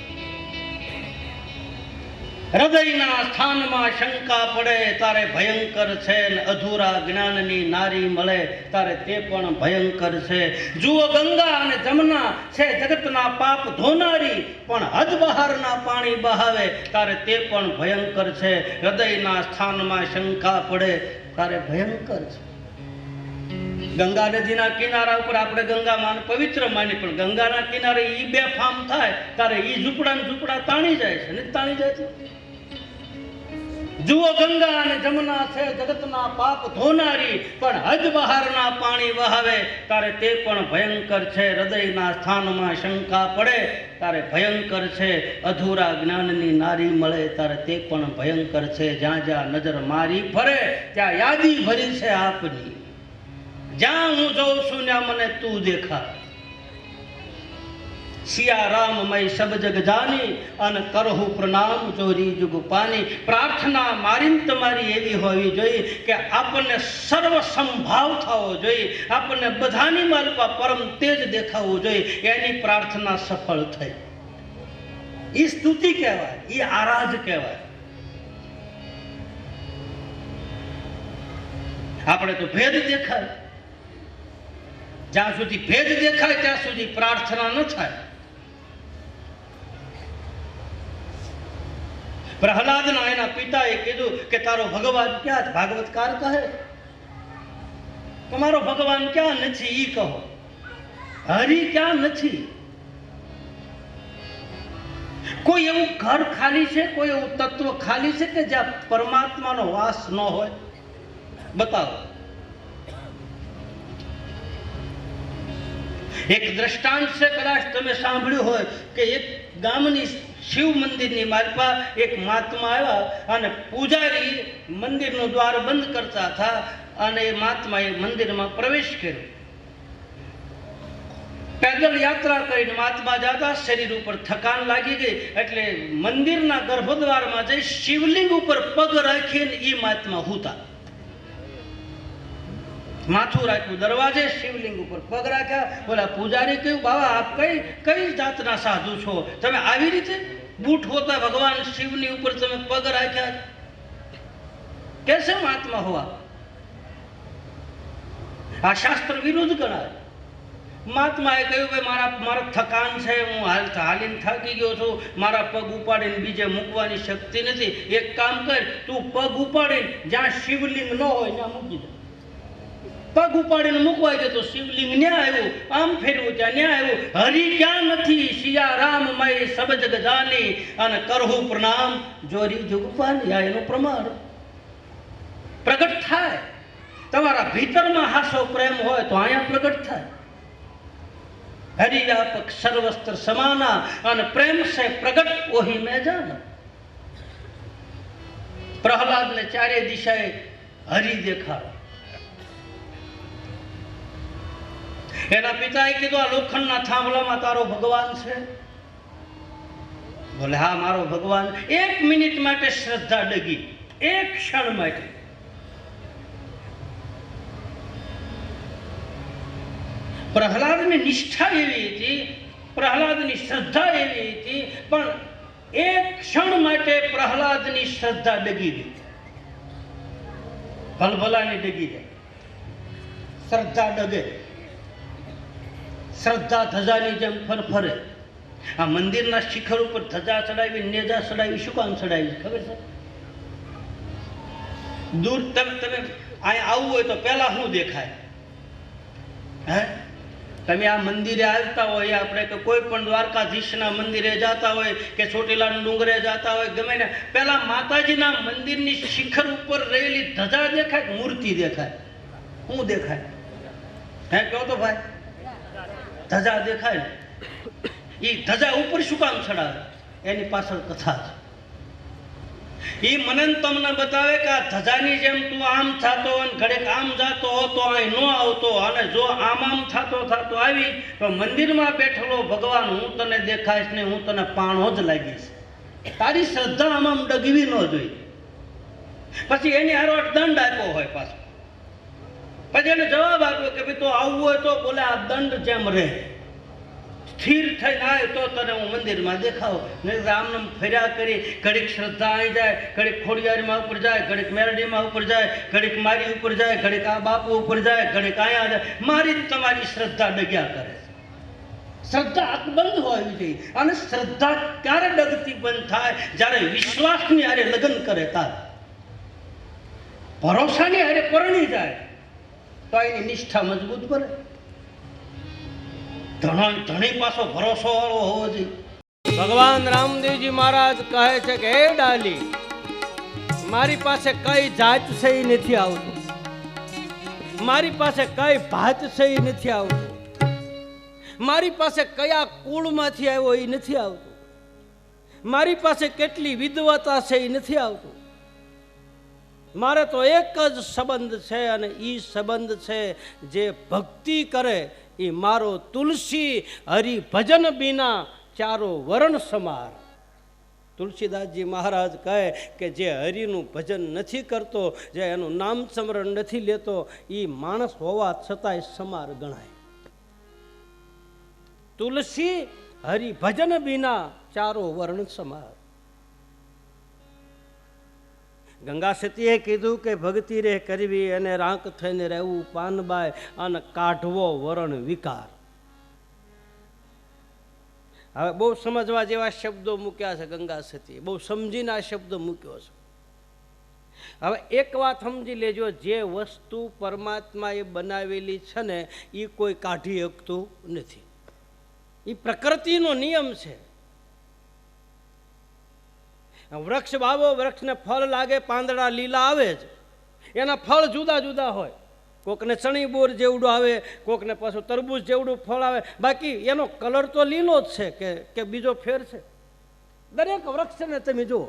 હૃદયના સ્થાનમાં શંકા પડે તારે ભયંકર છે, ને અધૂરા જ્ઞાનની નારી મળે તારે તે પણ ભયંકર છે. જુઓ ગંગા અને જમના છે જગતના પાપ ધોનારી, પણ હદ બહારના પાણી બહાવે તારે તે પણ ભયંકર છે. હૃદયના સ્થાનમાં શંકા પડે તારે ભયંકર છે. ગંગા નદીના કિનારા ઉપર આપણે ગંગા માન પવિત્ર માની, પણ ગંગાના કિનારે ઈ બેફામ થાય તારે ઈ ઝૂંપડા તાણી જાય છે ને તાણી જાય છે. જુઓ ગંગા અને જમના છે જગતના પાપ ધોનારી, પણ હદ બહારના પાણી વહાવે તારે તે પણ ભયંકર છે. હૃદયના સ્થાનમાં શંકા પડે તારે ભયંકર છે. અધૂરા જ્ઞાનની નારી મળે તારે તે પણ ભયંકર છે. જ્યાં જ્યાં નજર મારી ફરે ત્યાં યાદી ભરી છે આપની. જ્યાં હું જોઉં છું ત્યાં મને તું દેખા. સિયા રામ મય સબ જગ જાની, અને કરહું પ્રણામ ચોરી જુગ પાની. પ્રાર્થના મારી તમારી એવી હોવી જોઈએ કે આપણને સર્વ સંભાવ થવો જોઈએ, આપણને બધાની માલપા પરમ તેજ દેખાવું જોઈએ. એની પ્રાર્થના સફળ થઈ. એ સ્તુતિ કહેવાય, એ આરાધ કહેવાય. આપણે તો ભેદ દેખાય. જ્યાં સુધી ભેદ દેખાય ત્યાં સુધી પ્રાર્થના ન થાય. પ્રહલાદના એના પિતાએ કીધું કે તારો ભગવાન ક્યાં? ભાગવતકાર કહે તમારો ભગવાન ક્યાં નથી ઈ કહો. હરિ ક્યાં નથી? કોઈ એવું ઘર ખાલી છે, કોઈ એવું તત્વ ખાલી છે કે જ્યાં પરમાત્માનો વાસ ન હોય? બતાવો. એક દ્રષ્ટાંત છે, કદાચ તમે સાંભળ્યું હોય કે એક ગામની શિવ મંદિરની માલપા એક મહાત્મા આવ્યા અને પૂજારી મંદિરનું દ્વાર બંધ કરતા હતા અને એ મહાત્માએ મંદિરમાં પ્રવેશ કર્યો. પેદલ યાત્રા કરીને મહાત્મા જતા, શરીર ઉપર થકાન લાગી ગઈ એટલે મંદિરના ગર્ભદ્વારમાં જઈ શિવલિંગ ઉપર પગ રાખીને એ મહાત્મા હુતા. માથું રાખ્યું દરવાજે, શિવલિંગ ઉપર પગ રાખ્યા. બોલા પૂજારી કહ્યું બાબા આપ કઈ જાતના સાધુ છો? તમે આવી રીતે बूट होता भगवान शिव ની ઉપર તમે પગ રાખ્યા कैसे महात्मा हुआ આ શાસ્ત્ર વિરુદ્ધ ગણાય મહાત્માએ કહ્યું કે મારા થકાન છે હું હાલીને થાકી ગયો છું મારા પગ ઉપાડીને બીજે મૂકવાની શક્તિ નથી એક કામ કર તું પગ ઉપાડીને જ્યાં શિવલિંગ ન હોય ત્યાં મૂકી દે પગ ઉપાડીને મૂકવાય દે તો શિવલિંગ ન્યા આવ્યું આમ ફેરવું ત્યાં ન્યા આવ્યું હરિ ક્યાં નથી સિયા રામ મય સબ જગ જાની અને કરહું પ્રણામ જોરી જુગપાની આ એનું પ્રમાણ પ્રગટ થાય તમારા ભીતરમાં હાસો પ્રેમ હોય તો અહીંયા પ્રગટ થાય हरिव्यापक सर्वस्त्र समाना और प्रेम से प्रकट वही में जाना प्रहलाद ने चारे दिशाए हरि देखा एना पिताए कीधुं आ लोखंडना थांभलामां तारो भगवान छे बोले हाँ मारो भगवान एक मिनिट माटे श्रद्धा डगी एक क्षण माटे प्रहलाद ની નિષ્ઠા એવી હતી પ્રહલાદની શ્રદ્ધા એવી હતી પણ એક ક્ષણ માટે પ્રહલાદની શ્રદ્ધા ડગી ગઈ ભલભલાની ડગી ગઈ શ્રદ્ધા ડગે શ્રદ્ધા ધજાની જેમ ફરફરે આ મંદિરના શિખર ઉપર ધજા ચડાવી નેજા ચડાવી શું કામ ચડાવી ખબર છે દૂર તમે અહીં આવવું હોય તો પહેલા શું દેખાય હે તમે આ મંદિરે આવતા હોય આપણે કે કોઈ પણ દ્વારકાધીશના મંદિરે જતા હોય કે ચોટીલાના ડુંગરે જતા હોય ગમે ને પહેલા માતાજીના મંદિરની શિખર ઉપર રહેલી ધજા દેખાય મૂર્તિ દેખાય શું દેખાય હે કહો તો ભાઈ ધજા દેખાય ને એ ધજા ઉપર શું કામ ચડાવે એની પાછળ કથા છે એ મને તમને બતાવે કે આ ધજાની જેમ તું આમ થતો અને ઘડેક આમ જાતો હતો અહીં ન આવતો અને જો આમ થતો આવી તો મંદિરમાં બેઠેલો ભગવાન હું તને દેખાઈશ ને હું તને પાણો જ લાગીશ તારી શ્રદ્ધા આમ ડગવી ન જોઈએ પછી એની હારો દંડ આપ્યો હોય પાછો પછી એને જવાબ આપ્યો કે ભાઈ તો આવવું હોય તો બોલે આ દંડ જેમ રહે સ્થિર થઈને આવે તો તને હું મંદિરમાં દેખાવ નહીં આમને ફર્યા કરી ઘડીક શ્રદ્ધા આવી જાય ઘડીક ખોડિયારીમાં ઉપર જાય ઘડીક મેરડીમાં ઉપર જાય ઘડીક મારી ઉપર જાય ઘડીક આ બાપુ ઉપર જાય ઘડીક અહીંયા જાય મારી તમારી શ્રદ્ધા ડગ્યા કરે શ્રદ્ધા અકબંધ હોવી જોઈએ અને શ્રદ્ધા ક્યારે ડગતી બંધ થાય જ્યારે વિશ્વાસની હારે લગ્ન કરે ત્યારે ભરોસાની હારે પરણી જાય તો એની નિષ્ઠા મજબૂત બને ધણી પાછો ભરોસો વાળો હોવો જોઈએ ભગવાન રામદેવજી મહારાજ કહે છે કે હે ડાલી મારી પાસે કઈ જાત છે એ નથી આવતું મારી પાસે કઈ ભાત છે એ નથી આવતું મારી પાસે કયા કુળમાંથી આવ્યો એ નથી આવતું મારી પાસે કેટલી વિદ્વતા છે એ નથી આવતું મારે તો એક જ સંબંધ છે અને એ સંબંધ છે જે ભક્તિ કરે એ મારો તુલસી હરિ ભજન બીના ચારો વરણ સમાર તુલસીદાસજી મહારાજ કહે કે જે હરિનું ભજન નથી કરતો જે એનું નામ સ્મરણ નથી લેતો એ માણસ હોવા છતાંય સમાર ગણાય તુલસી હરિ ભજન બીના ચારો વર્ણ સમાર ગંગા સતીએ કીધું કે ભક્તિ રે કરવી અને રાંક થઈને રહેવું પાનબાઈ અને કાઢવો વરણ વિકાર હવે બહુ સમજવા જેવા શબ્દો મૂક્યા છે ગંગા સતીએ બહુ સમજીને આ શબ્દો મૂક્યો છે હવે એક વાત સમજી લેજો જે વસ્તુ પરમાત્માએ બનાવેલી છે ને એ કોઈ કાઢી શકતું નથી એ પ્રકૃતિનો નિયમ છે વૃક્ષ વાવો વૃક્ષને ફળ લાગે પાંદડા લીલા આવે જ એના ફળ જુદા જુદા હોય કોકને ચણી બોર જેવડું આવે કોકને પાછું તરબૂચ જેવડું ફળ આવે બાકી એનો કલર તો લીલો જ છે કે બીજો ફેર છે દરેક વૃક્ષને તમે જુઓ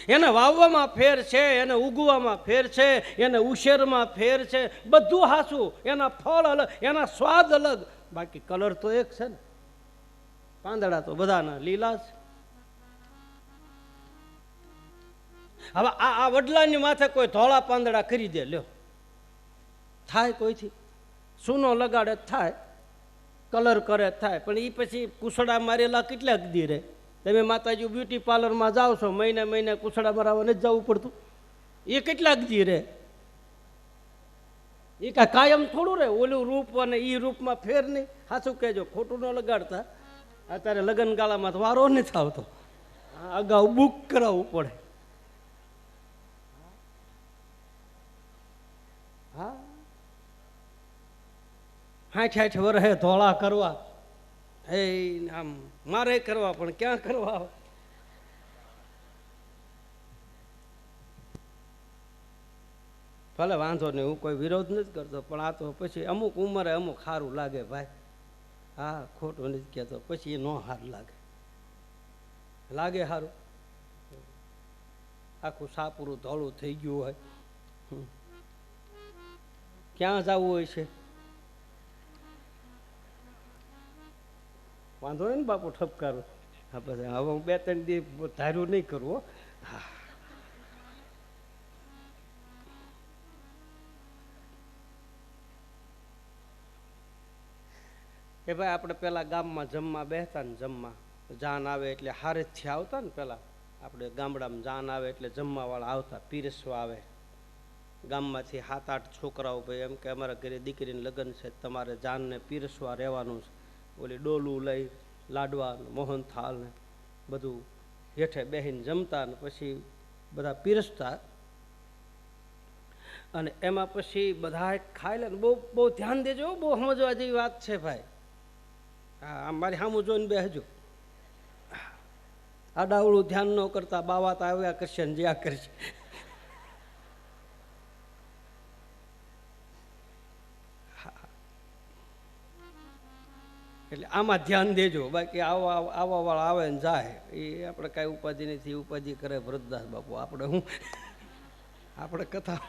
એને વાવવામાં ફેર છે એને ઉગવામાં ફેર છે એને ઉછેરમાં ફેર છે બધું હાસું એના ફળ અલગ એના સ્વાદ અલગ બાકી કલર તો એક છે ને પાંદડા તો બધાના લીલા છે હવે આ વડલાની માથે કોઈ ધોળા પાંદડા કરી દે લ્યો થાય કોઈથી સૂનો લગાડે થાય કલર કરે થાય, પણ એ પછી કુસડા મારેલા કેટલાક દી રહે? તમે માતાજી બ્યુટી પાર્લરમાં જાઓ છો, મહિને મહિને કુસડા મારવા નથી જવું પડતું, એ કેટલાક દી રહે? એ કાંઈ કાયમ થોડું રહે? ઓલું રૂપ અને એ રૂપમાં ફેર નહીં. સાચું કહેજો, ખોટું ન લગાડતા. અત્યારે લગ્ન ગાળામાં તો વારો નથી આવતો, અગાઉ બુક કરાવવું પડે. હા, 60 વર્ષે ધોળા કરવા, એ આમ મારે કરવા, પણ ક્યાં કરવા? ભલે વાંધો નહીં, હું કોઈ વિરોધ નથી કરતો, પણ આ તો પછી અમુક ઉંમરે અમુક સારું લાગે ભાઈ. હા, ખોટું નથી કહેતો, પછી એ ન સારું લાગે સારું. આખું સાપુરું ધોળું થઈ ગયું હોય, ક્યાં જવું હોય છે? વાંધો નહીં ને બાપુ, ઠપકારું. હા, પછી હવે હું 2-3 દી ધાર્યું નહીં કરવું. હા, એ ભાઈ આપણે પેલા ગામમાં જમવા બેસતા ને, જમવા જાન આવે એટલે હારેથી આવતા ને. પેલા આપણે ગામડામાં જાન આવે એટલે જમવાવાળા આવતા, પીરસવા આવે. ગામમાંથી 7-8 છોકરાઓ, ભાઈ એમ કે અમારા ઘરે દીકરીને લગ્ન છે, તમારે જાનને પીરસવા રહેવાનું છે. ઓલી ડોલું લઈ લાડવા મોહનથાળ ને બધું હેઠે બેસીને જમતા, ને પછી બધા પીરસતા. અને એમાં પછી બધા ખાઈ લે ને. બહુ બહુ ધ્યાન દેજો, બહુ સમજવા જેવી વાત છે ભાઈ. હા, મારી સામું જોઈને બેસજો. આડાવડું ધ્યાન ન કરતા, બાવા તો આવ્યા કરશે ને જ્યાં કરશે. એટલે આમાં ધ્યાન દેજો. બાકી આવા વાળા આવે ને જાય, એ આપણે કાંઈ ઉપાધિ નથી. ઉપાધિ કરે વૃદ્ધદાસ બાપુ, આપણે હું આપણે કથા.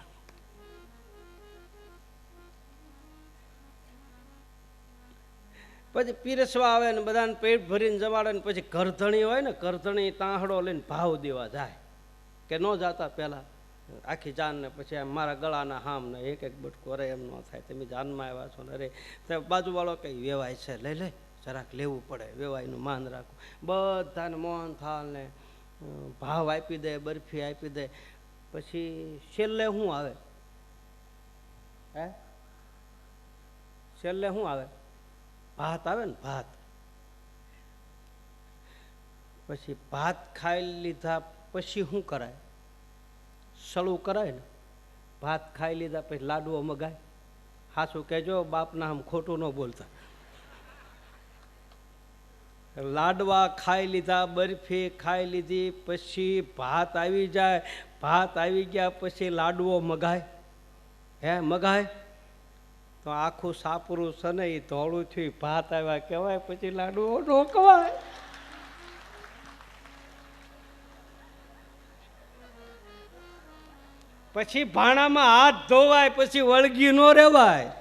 પછી પીરસવા આવે ને બધાને પેટ ભરીને જવાડે ને પછી કરધણી હોય ને, કરધણી તાંહડો લઈને ભાવ દેવા જાય કે ન જાતા પહેલાં આખી જાનને. પછી આમ મારા ગળાના હામ ને એક બટકો, અરે એમ ન થાય, તમે જાનમાં આવ્યા છો ને. અરે તો બાજુવાળો કંઈ વેવાય છે, લઈ લે, જરાક લેવું પડે, વેવાયનું માન રાખવું. બધાને મોહન થાળ ને ભાવ આપી દે, બરફી આપી દે. પછી છેલ્લે શું આવે? હે, છેલ્લે શું આવે? ભાત આવે ને, ભાત. પછી ભાત ખાઈ લીધા પછી શું કરાય? સળું કરાય ને. ભાત ખાઈ લીધા પછી લાડવો મગાય. હાચું કહેજો, બાપના આમ ખોટું ન બોલતા. લાડવા ખાઈ લીધા, બરફી ખાઈ લીધી, પછી ભાત આવી જાય. ભાત આવી ગયા પછી લાડવો મગાય. હે, મગાય તો આખું સાપરું છે ને, એ ધોળું થયું, ભાત આવ્યા કહેવાય, પછી લાડવો રોકવાય. પછી ભાણામાં હાથ ધોવાય, પછી વળગી નો રેવાય.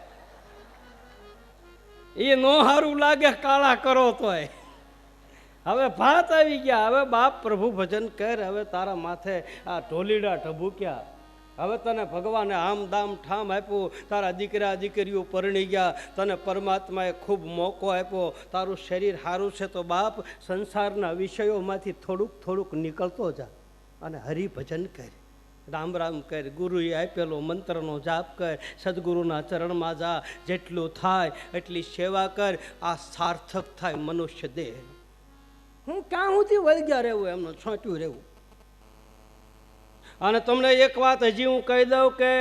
એ નો સારું લાગે કાળા કરો તોય. હવે ભાત આવી ગયા, હવે બાપ પ્રભુ ભજન કર. હવે તારા માથે આ ઢોલીડા ઢબુક્યા. હવે તને ભગવાને આમ દામ ઠામ આપ્યું, તારા દીકરા દીકરીઓ પરણી ગયા, તને પરમાત્માએ ખૂબ મોકો આપ્યો, તારું શરીર સારું છે તો બાપ સંસારના વિષયોમાંથી થોડુંક થોડુંક નીકળતો જા અને હરિભજન કર, રામ રામ કર, ગુરુએ આપેલો મંત્રનો જાપ કર, સદગુરુના ચરણમાં જા, જેટલું થાય એટલી સેવા કર. આ સાર્થક થાય મનુષ્ય દેહ. હું ક્યાં સુધી વળગ્યા રહેવું, એમનું છોટ્યું રહેવું. અને તમને એક વાત હજી હું કહી દઉં કે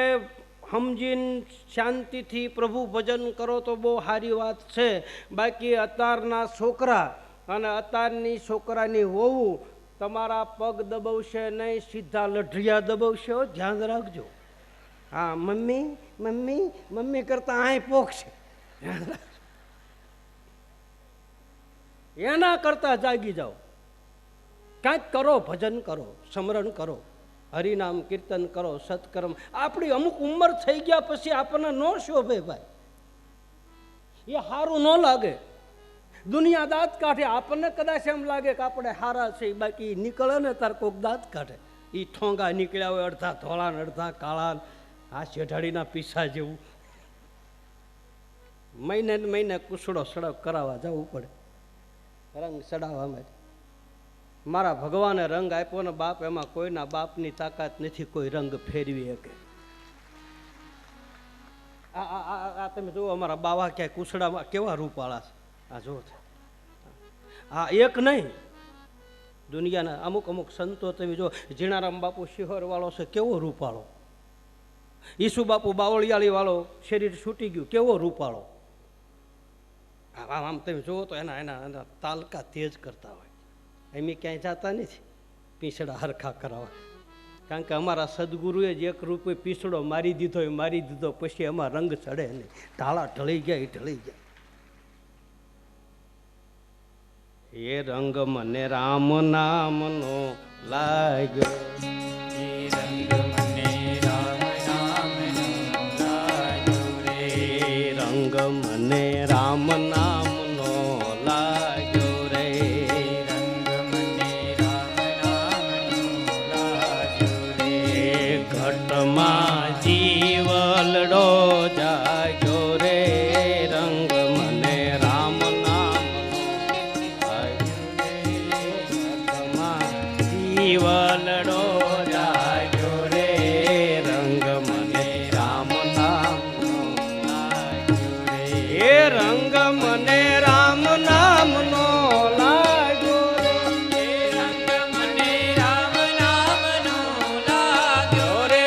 સમજીને શાંતિથી પ્રભુ ભજન કરો તો બહુ સારી વાત છે. બાકી અત્યારના છોકરા અને અત્યારની છોકરાની વહુ તમારા પગ દબાવશે નહીં, સીધા લઢિયા દબાવશે. ધ્યાન રાખજો. હા, મમ્મી મમ્મી મમ્મી કરતા આય પોખશે. એના કરતા જાગી જાઓ, કાંઈક કરો, ભજન કરો, સ્મરણ કરો, હરિનામ કીર્તન કરો, સત્કર્મ. આપણી અમુક ઉંમર થઈ ગયા પછી આપણને ન શોભે ભાઈ, એ સારું ન લાગે. દુનિયા દાંત કાઢે, આપણને કદાચ એમ લાગે કે આપણે હારા છે, બાકી નીકળે ને તાર કોક દાંત કાઢે. એ ઠોંગા નીકળ્યા હોય, અડધા ધોળા ને અડધા કાળા, આ શેઢાડીના પીસા જેવું. મહિને ને મહિને કુસડો સડક કરાવવા જવું પડે રંગ ચડાવવા માટે. મારા ભગવાને રંગ આપ્યો ને બાપ, એમાં કોઈના બાપની તાકાત નથી કોઈ રંગ ફેરવી શકે. આ તમે જુઓ, અમારા બાવા ક્યાંય કુસડામાં કેવા રૂપાળા છે. આ જો આ એક નહીં, દુનિયાના અમુક અમુક સંતો તમે જો, જીણારામ બાપુ શિહોર વાળો છે, કેવો રૂપાળો. ઈસુ બાપુ બાવળિયાળી વાળો, શરીર છૂટી ગયું, કેવો રૂપાળો. આમ તમે જુઓ તો એના એના એના તાલકા તેજ કરતા હોય. એમ ક્યાંય જતા નથી પીસડા હરખા કરાવવા, કારણ કે અમારા સદગુરુએ જ એક રૂપે પીસડો મારી દીધો, એ મારી દીધો પછી એમાં રંગ ચડે નહીં. ઢાળા ઢળી ગયા, એ ઢળી ગયા. એ રંગ મને રામ નામનો લાગ્યો, એ રંગ મને રામ નામનો લાગ્યો રે. એ રંગ મને રામ નામનો લાગ્યો રે. રંગ મને રામ નામનો લાગ્યો રે. ઘટમાં જીવલડો જાગ્યો રે. રંગ મને રામ નામનો લાગ્યો રે. ઘટમાં જીવલડો જાગ્યો રે. રંગ મને રામ નામનો લાગ્યો રે. એ રંગ મને રામ નામનો લાગ્યો રે. એ રંગ મને રામ નામનો લાગ્યો રે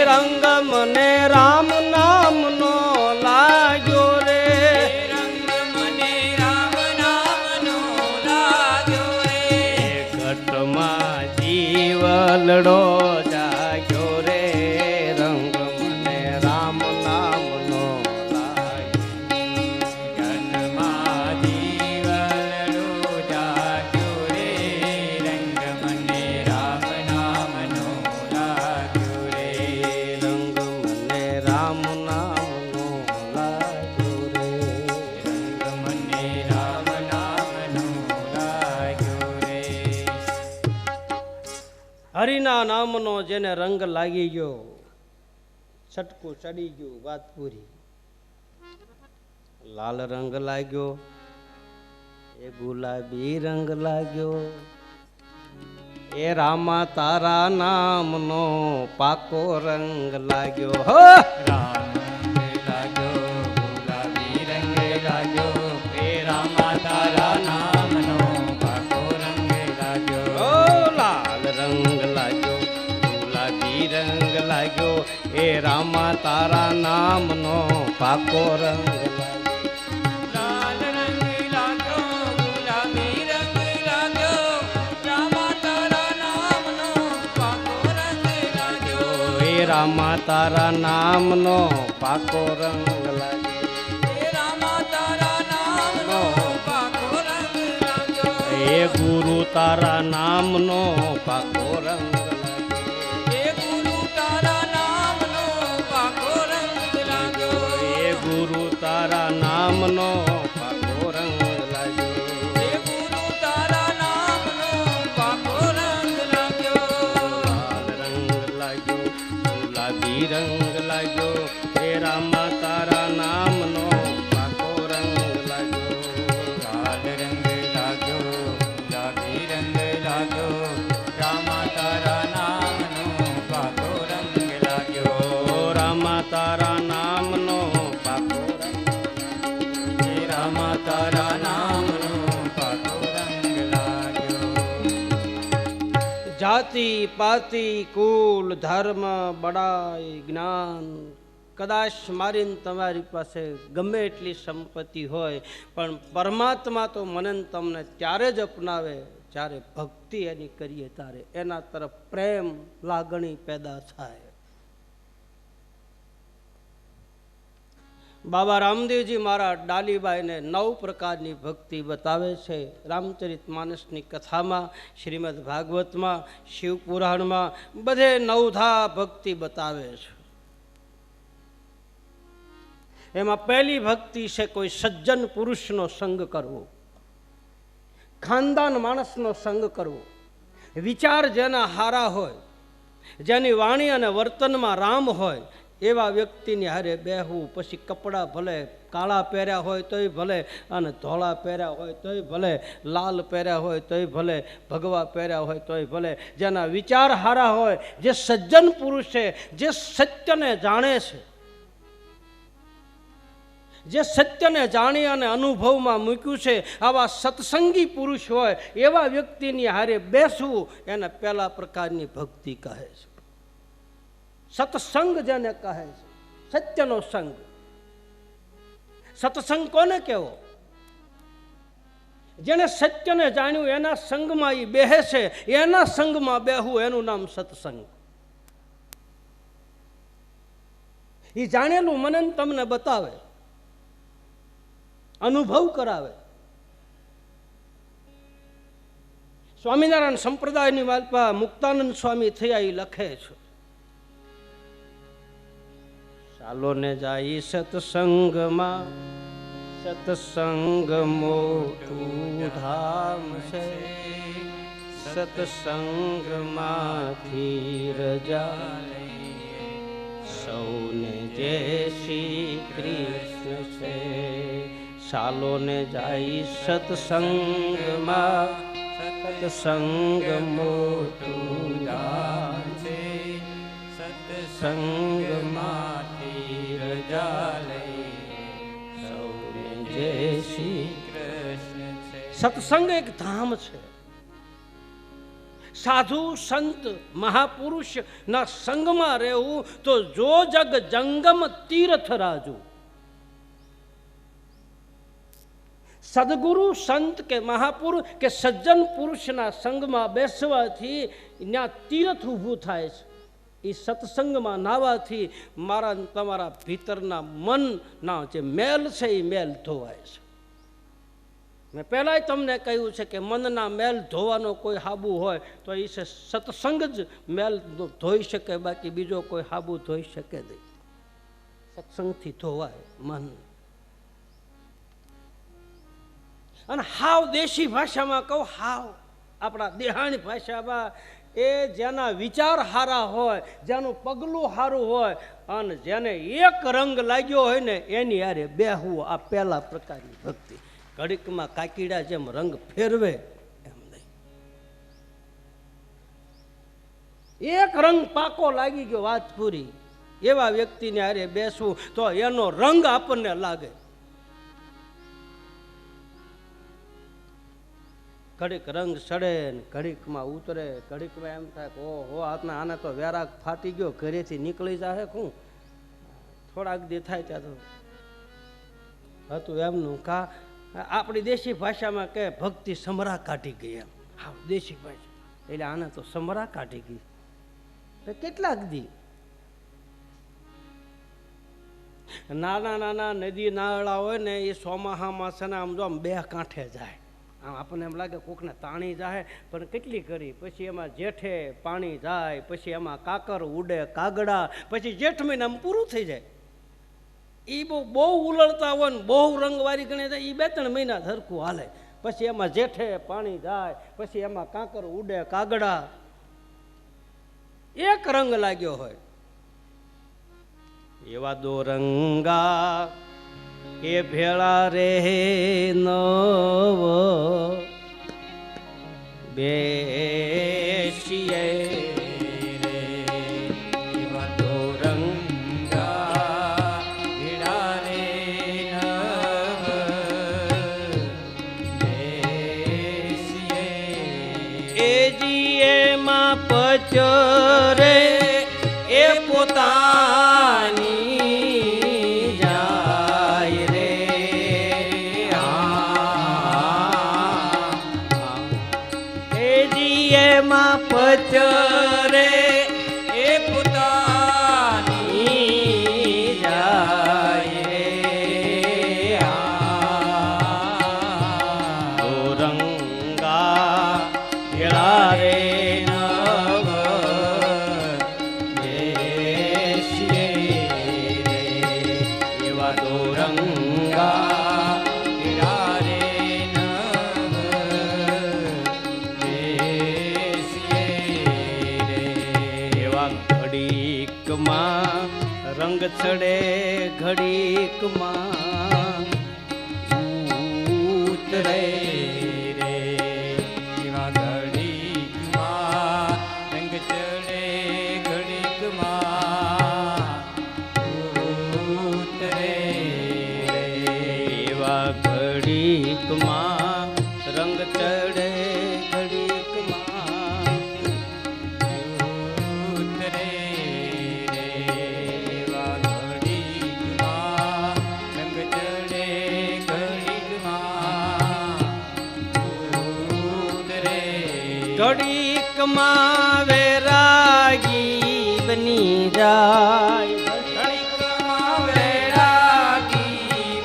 રંગ મને રામ નામનો લાગ્યો રે. રંગ મને રામ નામનો લાગ્યો રે. ઘટમાં જીવલડો જાગ્યો રે. રંગ મને રામ નામનો લાગ્યો. ઘટમાં જીવલડો જાગ્યો રે. રંગ મને રામ નામનો લાગ્યો રે. રંગ મને રામ નામનો લાગ્યો રે. રંગ મને રામ નામનો લાગ્યો રે. હરિના નામનો જેને રંગ લાગી ગયો, છટકું ચડી ગયું, વાત પૂરી. લાલ રંગ લાગ્યો, એ ગુલાબી રંગ લાગ્યો, એ રામા તારા નામનો પાકો રંગ લાગ્યો. હો રામ રંગ લાગ્યો, ગુલાબી રંગ લાગ્યો. હે રામા તારા નામનો પાકો રંગ લાગ્યો. ઓ લાલ રંગ લાગ્યો, ગુલાબી રંગ લાગ્યો, એ રામા તારા નામનો પાકો રંગ લાગ્યો. લાલ રંગ લાગ્યો, ગુલાબી રંગ લાગ્યો. રામા તારા નામનો પાકો રંગ લાગ્યો. એ રામા તારા નામનો પાકો રંગ લાગ્યો. હે રામા તારા નામનો પાકો રંગ લાગ્યો. એ ગુરુ તારા નામનો પાકો રંગ લાગ્યો. હે ગુરુ તારા નામનો પાકો રંગ લાગ્યો. એ ગુરુ તારા નામનો પાકો રંગ લાગ્યો. હે ગુરુ તારા નામનો પાકો રંગ લાગ્યો. લાલ રંગ લાગ્યો, ગુલાબી રંગ લાગ્યો, એ રામા તારા નામનો પાકો રંગ લાગ્યો. લાલ રંગ લાગ્યો, ગુલાબી રંગ લાગ્યો. રામા તારા નામનો પાકો રંગ લાગ્યો. ઓ રામા તારા નામનો પાકો રંગ. હે રામા તારા નામનો પાકો રંગ લાગ્યો. જાતિ પાતિ કુલ ધર્મ બડાઈ જ્ઞાન કદાચ મારીને તમારી પાસે ગમે એટલી સંપત્તિ હોય, પણ પરમાત્મા તો મને ને તમને ત્યારે જ અપનાવે જ્યારે ભક્તિ એની કરીએ, ત્યારે એના તરફ પ્રેમ લાગણી પેદા થાય. બાબા રામદેવજી મારા ડાલીબાઈને 9 પ્રકારની ભક્તિ બતાવે છે. રામચરિત માનસની કથામાં, શ્રીમદ ભાગવતમાં, શિવપુરાણમાં બધે 9 ભક્તિ બતાવે છે. એમાં પહેલી ભક્તિ છે કોઈ સજ્જન પુરુષનો સંગ કરવો, ખાનદાન માણસનો સંગ કરવો, વિચાર જેના હારા હોય, જેની વાણી અને વર્તનમાં રામ હોય, એવા વ્યક્તિની હારે બેહવું, પછી કપડાં ભલે કાળા પહેર્યા હોય તોય ભલે, અને ધોળા પહેર્યા હોય તોય ભલે, લાલ પહેર્યા હોય તોય ભલે, ભગવા પહેર્યા હોય તોય ભલે, જેના વિચાર સારા હોય, જે સજ્જન પુરુષ છે, જે સત્યને જાણે છે, જે સત્યને જાણી અને અનુભવમાં મૂક્યું છે, આવા સત્સંગી પુરુષ હોય એવા વ્યક્તિની હારે બેસવું એને પહેલા પ્રકારની ભક્તિ કહે છે. સત્સંગ જેને કહે છે, સત્યનો સંગ. સત્સંગ કોને કહેવો? જેને સત્યને જાણ્યું એના સંગમાં એ બેહે છે, એના સંગમાં બેહવું એનું નામ સત્સંગ. એ જાણેલું મનન તમને બતાવે, અનુભવ કરાવે. સ્વામિનારાયણ સંપ્રદાયની વાલ્પા મુક્તાનંદ સ્વામી થયા એ લખે છે, ચાલો ને જાય સત્સંગમાં, સત્સંગ મોટું ધામ છે, સત્સંગમાંથી રજા સૌને જય શ્રી કૃષ્ણ છે. ચાલો ને જાય સત્સંગમાં, સત્સંગ મોટું ધામ છે, સત્સંગમાંથી રજા લઈ સૌને જય શ્રી કૃષ્ણ છે. સત્સંગ એક ધામ છે. સાધુ સંત મહાપુરુષ ના સંગમાં રહેવું તો જો જગ જંગમ તીર્થ રાજુ. સદગુરુ સંત કે મહાપુરુષ કે સજ્જન પુરુષના સંગમાં બેસવાથી ત્યાં તીર્થ ઊભું થાય છે. એ સત્સંગમાં નાવાથી મારા તમારા ભીતરના મનના જે મેલ છે એ મેલ ધોવાય છે. મેં પહેલાંય તમને કહ્યું છે કે મનના મેલ ધોવાનો કોઈ હાબુ હોય તો એ છે સત્સંગ જ મેલ ધોઈ શકે, બાકી બીજો કોઈ હાબુ ધોઈ શકે નહીં. સત્સંગથી ધોવાય મન. અને હાવ દેશી ભાષામાં કહું, હાવ આપણા દેહાણી ભાષામાં, એ જેના વિચાર સારા હોય, જેનું પગલું સારું હોય અને જેને એક રંગ લાગ્યો હોય ને એની હારે બેહવું, આ પહેલા પ્રકારની ભક્તિ. ઘડીકમાં કાકીડા જેમ રંગ ફેરવે એમ નહીં. એક રંગ પાકો લાગી ગયો, વાત પૂરી. એવા વ્યક્તિને હારે બેસવું તો એનો રંગ આપણને લાગે. ઘડીક રંગ ચડે ને ઘડીકમાં ઉતરે, ઘડીકમાં એમ થાય કે ઓહો આને તો વેરાગ ફાટી ગયો, ઘરેથી નીકળી જાય. શું થોડાક દી થાય ત્યાં તો હતું એમનું. કા આપણી દેશી ભાષામાં કે ભક્તિ સમરા કાઢી ગઈ, એમ. હા, દેશી ભાષા એટલે આને તો સમરા કાઢી ગઈ. કેટલાક દી નાના નાના નદી નાળા હોય ને એ ચોમાહામાં છે ને આમ જો આમ બે કાંઠે જાય. આમ આપણને એમ લાગે કોકને તાણી જાય, પણ કેટલી કરી પછી એમાં જેઠે પાણી જાય, પછી એમાં કાકર ઉડે, કાગડા, પછી જેઠ મહિનામાં પૂરું થઈ જાય. એ બહુ ઉલળતા હોય ને બહુ રંગવારી ગણી જાય, એ 2-3 મહિના ધરખું હાલે. પછી એમાં જેઠે પાણી જાય, પછી એમાં કાકર ઉડે, કાગડા, એક રંગ લાગ્યો હોય. એવા દો રંગા એ ભેળા રે નવ બેસીએ રે એવા તો રંગા ભેળા રે નવ બેસીએ. એ જીએ માં પચરે એ પોતાની પચરે એ પોતાની જાય રે. રંગા ભેળા રે નવ બેસીએ રે એવા દો રંગા ઘડીકમાં ઉતરે રે એવા ઘડીકમાં રંગ ચડે ઘડીકમાં ઉતરે રે એવા ઘડીકમાં રંગ ચડે ઘડીકમાં ઉતરે રે એવા ઘડીકમાં રંગ ચડે ઘડીકમાં ઉતરે ઘડીકમાં વેરાગી બની જાય ઘડીકમાં વૈરાગી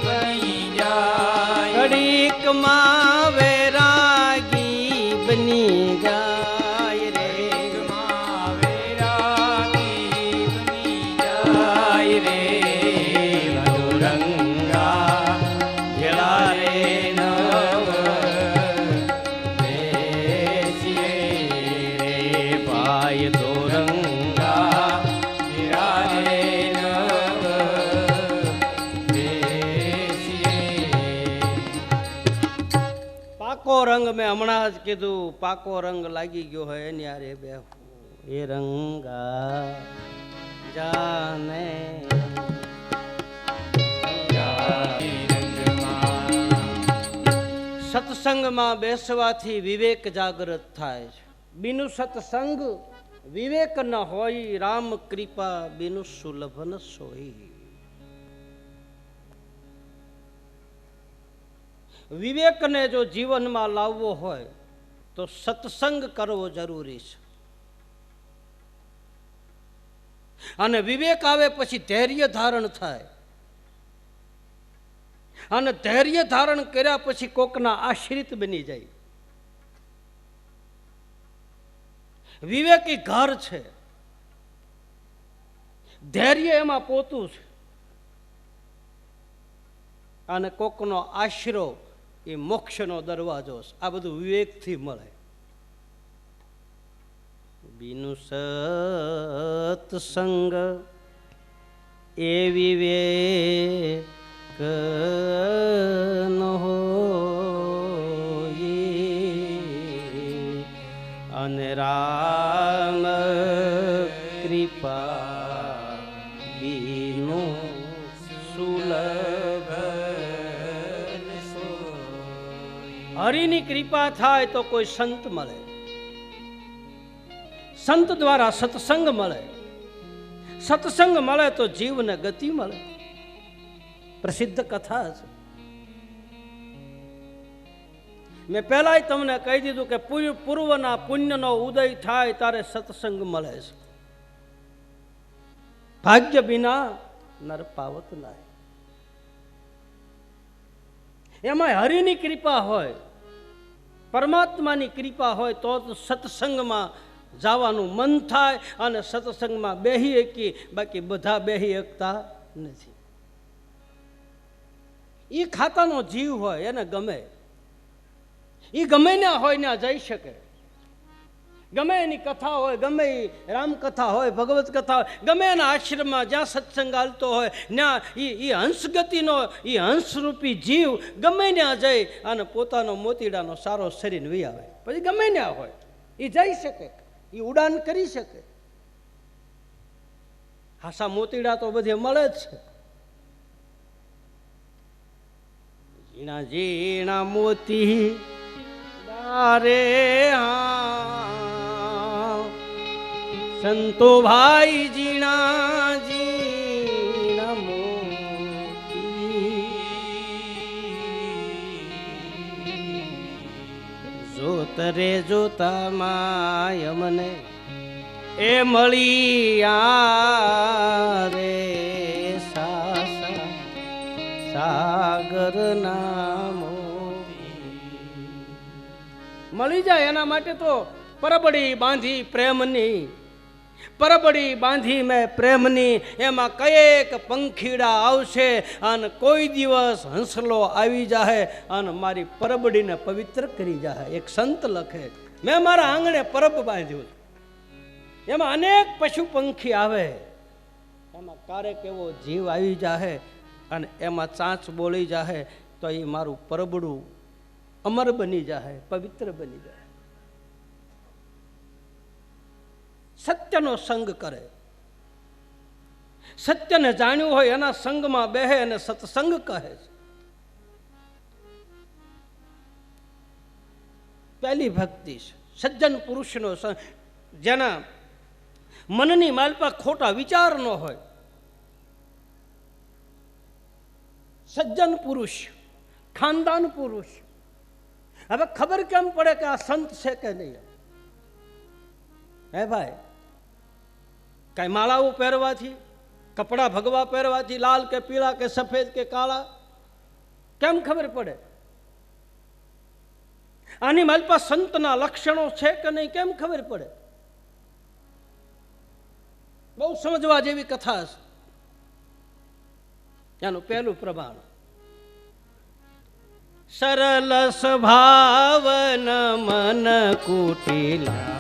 બની જાય ઘડીકમાં વેરાગી બની જાય રે ઘડીકમાં વૈરાગી બની જાય રે મધુરંગા ભેળા રે નવ બેસીએ રે પાય દોરંગા રે નવ બેસીએ પાકો રંગ મેં હમણાં જ કીધું પાકો રંગ લાગી ગયો હોય એની હારે બેહવું એ રંગા જાને સત્સંગમાં બેસવાથી વિવેક જાગૃત થાય છે. બીનું સત્સંગ વિવેક ન હોય, રામ કૃપા બીનું સુલભ ન સોઈ. વિવેકને જો જીવનમાં લાવવો હોય તો સત્સંગ કરવો જરૂરી છે. અને વિવેક આવે પછી ધૈર્ય ધારણ થાય, અને ધૈર્ય ધારણ કર્યા પછી કોકના આશ્રિત બની જાય. વિવેક એ ઘર છે, ધૈર્ય એમાં પોતું છે, અને કોકનો આશરો એ મોક્ષનો દરવાજો છે. આ બધું વિવેકથી મળે. બીનું સત્સંગ એ વિવેક ન હોય, અને રામ કૃપા બીનું સુલભ. હરિની કૃપા થાય તો કોઈ સંત મળે, સંત દ્વારા સત્સંગ મળે, સત્સંગ મળે તો જીવને ગતિ મળે. પ્રસિદ્ધ કથા છે. મેં પહેલાય તમને કહી દીધું કે પૂર્વના પુણ્યનો ઉદય થાય ત્યારે સત્સંગ મળે છે. ભાગ્ય વિના નર પાવત નાય. એમાં હરિની કૃપા હોય, પરમાત્માની કૃપા હોય તો સત્સંગમાં જવાનું મન થાય અને સત્સંગમાં બેહી શકી. બાકી બધા બેહી શકતા નથી. એ ખાતાનો જીવ હોય એને ગમે, એ ગમે ના હોય ને જઈ શકે. ગમે એની કથા હોય, ગમે એ રામકથા હોય, ભગવત કથા હોય, ગમે એના આશ્રમમાં જ્યાં સત્સંગ હાલતો હોય ત્યાં એ હંસગતિનો એ હંસરૂપી જીવ ગમે ત્યાં જઈ અને પોતાનો મોતીડાનો સારો શરીર વી આવે. પછી ગમે ત્યાં હોય એ જઈ શકે, એ ઉડાન કરી શકે. હાસા મોતીડા તો બધે મળે જ છે. ઝીણા ઝીણા મોતી રે હા સંતો ભાઈ, ઝીણા ઝીણા મોતી જોત રે જોતા માય મને એ મળી રે સાસા સાગર નામો મળી જાય. એના માટે તો પરબડી બાંધી પ્રેમની, પરબડી બાંધી મેં પ્રેમની. એમાં કયેક પંખીડા આવશે અને કોઈ દિવસ હંસલો આવી જાય અને મારી પરબડીને પવિત્ર કરી જાય. એક સંત લખે, મેં મારા આંગણે પરબ બાંધ્યું, એમાં અનેક પશુ પંખી આવે, એમાં ક્યારેક એવો જીવ આવી જાય અને એમાં ચાંચ બોલી જાહે તો એ મારું પરબડું અમર બની જાય, પવિત્ર બની જાય. સત્યનો સંગ કરે, સત્યને જાણ્યું હોય એના સંગમાં બેહે અને સત્સંગ કહે છે. પહેલી ભક્તિ છે સજ્જન પુરુષનો સંગ, જેના મનની માલપા ખોટા વિચાર ન હોય. સજ્જન પુરુષ, ખાનદાન પુરુષ. હવે ખબર કેમ પડે કે આ સંત છે કે નહીં? હે ભાઈ, કઈ માળાઓ પહેરવાથી, કપડા ભગવા પહેરવાથી, લાલ કે પીળા કે સફેદ કે કાળા, કેમ ખબર પડે? આની માલપા સંતના લક્ષણો છે કે નહીં કેમ ખબર પડે? બહુ સમજવા જેવી કથા છે. એનું પહેલું પ્રમાણ, સરલ સ્વભાવન મન કુટિલા,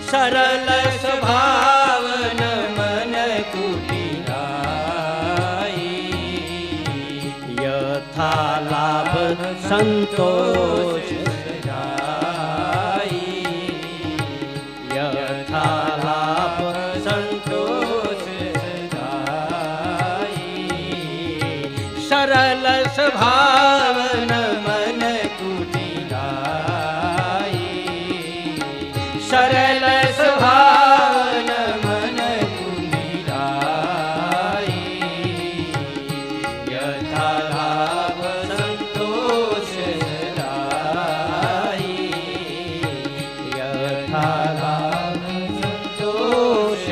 સરલ સ્વભાવન મન કુટિલા, યથા લાભ સંતોષ, યથા લાભ સંતોષ, સરલ સ્વભાવન મન કુટિલા, સરલ સ્વભાવન મન કુટિલા, યથા લાભ સંતોષ, યથા લાભ સંતોષ.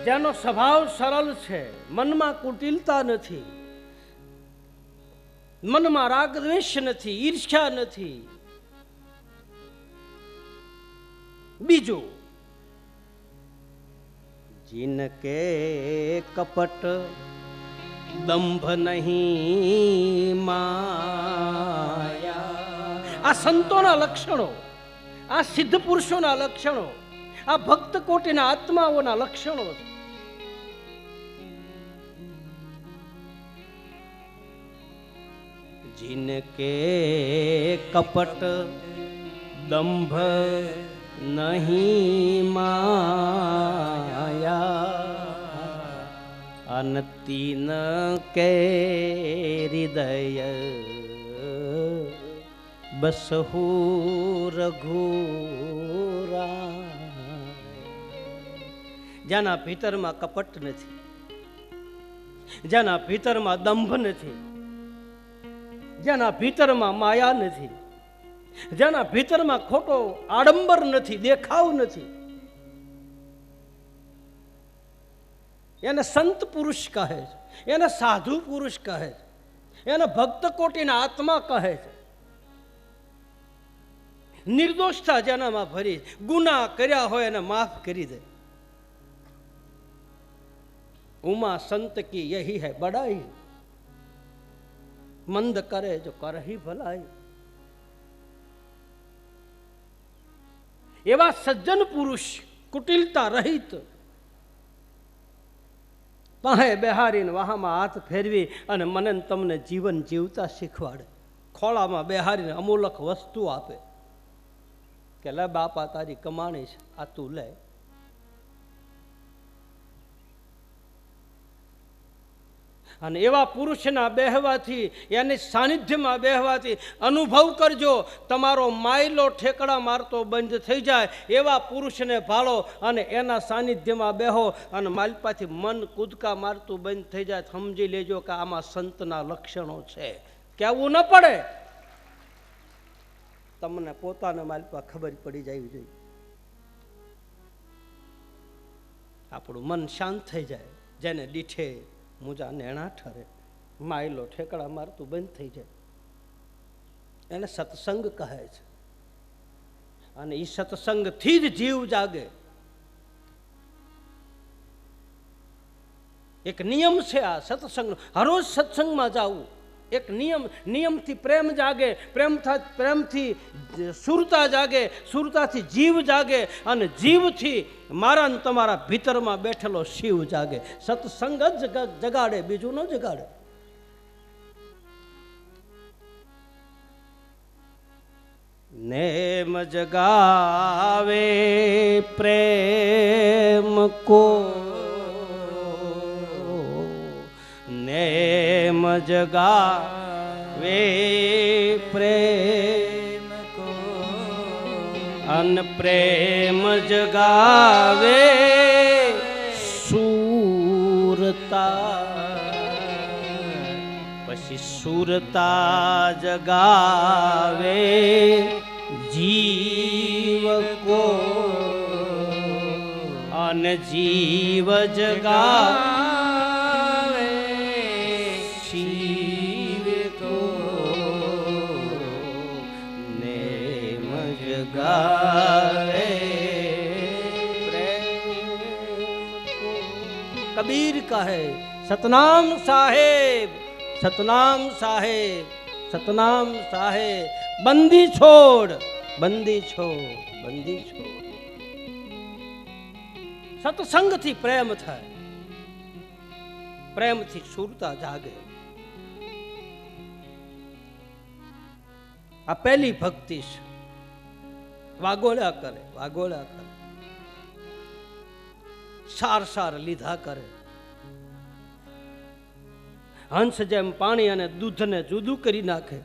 જેનો સ્વભાવ સરળ છે, મનમાં કુટિલતા નથી, મનમાં રાગ દ્વેષ નથી, ઈર્ષ્યા નથી. બીજું, जिनके कपट दंभ नहीं माया. આ સંતોના લક્ષણો, આ સિદ્ધ પુરુષોના લક્ષણો, આ ભક્ત કોટીના આત્માઓના લક્ષણો છે. जिनके कपट दंभ नहीं माया, अनतीन के हृदय बसहु रघुरा. જેના ભીતરમાં કપટ નથી, જેના ભીતરમાં દંભ નથી, જેના ભીતરમાં માયા નથી, જેના ભીતરમાં ખોટો આડંબર નથી, દેખાવ નથી, એને સંત પુરુષ કહે છે, એને સાધુ પુરુષ કહે છે, એને ભક્ત કોટીના આત્મા કહે છે. નિર્દોષતા જેનામાં ભરી, ગુના કર્યા હોય એને માફ કરી દે. ઉમા સંત કી યહી હૈ બડાઈ, મંદ કરે જો કરહી ભલાઈ. એવા સજ્જન પુરુષ, કુટિલતા રહિત, પાસે બેહારીને વાહામાં હાથ ફેરવી અને મને તમને જીવન જીવતા શીખવાડે. ખોળામાં બેહારીને અમૂલક વસ્તુ આપે કે લે બાપા તારી કમાણી છે, આ તું લે. અને એવા પુરુષના બેહવાથી, એની સાનિધ્યમાં બેહવાથી અનુભવ કરજો, તમારો માયલો ઠેકડા મારતો બંધ થઈ જાય. એવા પુરુષને ભાળો અને એના સાનિધ્યમાં બેહો અને માલપાથી મન કૂદકા મારતું બંધ થઈ જાય. સમજી લેજો કે આમાં સંતના લક્ષણો છે. કહેવું ન પડે, તમને પોતાના માલપા ખબર પડી જવી જોઈએ. આપણું મન શાંત થઈ જાય. જેને દીઠે મુજા નેણા ઠરે, માયલો ઠેકડા મારતું બંધ થઈ જાય, એને સત્સંગ કહે છે. અને એ સત્સંગથી જ જીવ જાગે. એક નિયમ છે આ સત્સંગનો, હરોજ સત્સંગમાં જવું. એક નિયમથી પ્રેમ જાગે, પ્રેમથી સુરતા જાગે, સુરતાથી જીવ જાગે, અને જીવથી મારા ને તમારા ભીતરમાં બેઠેલો શિવ જાગે. સત્સંગ જ જગાડે, બીજું ન જગાડે. નેમ જગાવે પ્રેમ કો, નેમ જગાવે પ્રેમ કો, અન પ્રેમ જગાવે સુરતા, પછી સુરતા જગાવે જીવ કો, અને જીવ જગાવે શિવ કો, નેમ જગાવે પ્રેમ કો. કબીર કહે સતનામ સાહેબ, સતનામ સાહેબ, સતનામ સાહેબ, બંદી છોડ, બંદી છોડ, બંદી છોડ. સત્સંગથી પ્રેમ થાય, પ્રેમથી સુરતા જાગે. આ પહેલી ભક્તિ છે. વાગોળ્યા કરે, વાગોળ્યા કરે, સાર સાર લીધા કરે. હંસ જેમ પાણી અને દૂધને જુદું કરી નાખે,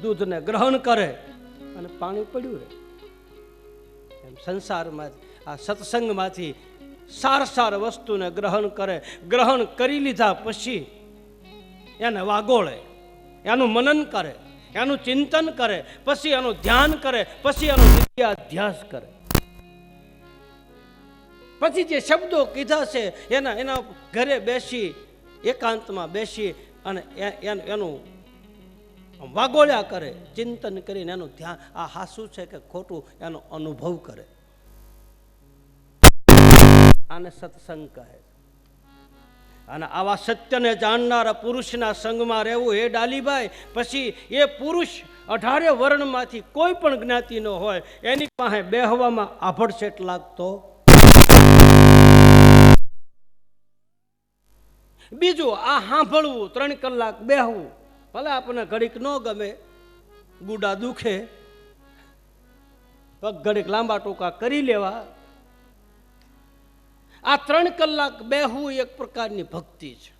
દૂધને ગ્રહણ કરે અને પાણી પડ્યું રહે. એમ સંસારમાં આ સત્સંગમાંથી સાર સાર વસ્તુને ગ્રહણ કરે. ગ્રહણ કરી લીધા પછી એને વાગોળે, એનું મનન કરે, એનું ચિંતન કરે, પછી એનું ધ્યાન કરે, પછી એનો નિત્યાધ્યાસ કરે. પછી જે શબ્દો કીધા છે એના ઘરે બેસી, એકાંતમાં બેસી અને એનું વાગોળ્યા કરે, ચિંતન કરીને એનું ધ્યાન, આ હાસું છે કે ખોટું એનો અનુભવ કરે. આને સત્સંગ કહે. અને આવા સત્યને જાણનારા પુરુષના સંગમાં રહેવું, એ ડાલીભાઈ, પછી એ પુરુષ 18 વર્ણમાંથી કોઈ પણ જ્ઞાતિનો હોય, એની પાસે બેહવામાં આભડસેટ લાગતો. બીજું આ સાંભળવું, 3 કલાક બેહવું, ભલે આપણને ઘડીક ન ગમે, ગુડા દુખે, પગ ઘડીક લાંબા ટૂંકા કરી લેવા. આ 3 કલાક બેહવું એક પ્રકારની ભક્તિ છે.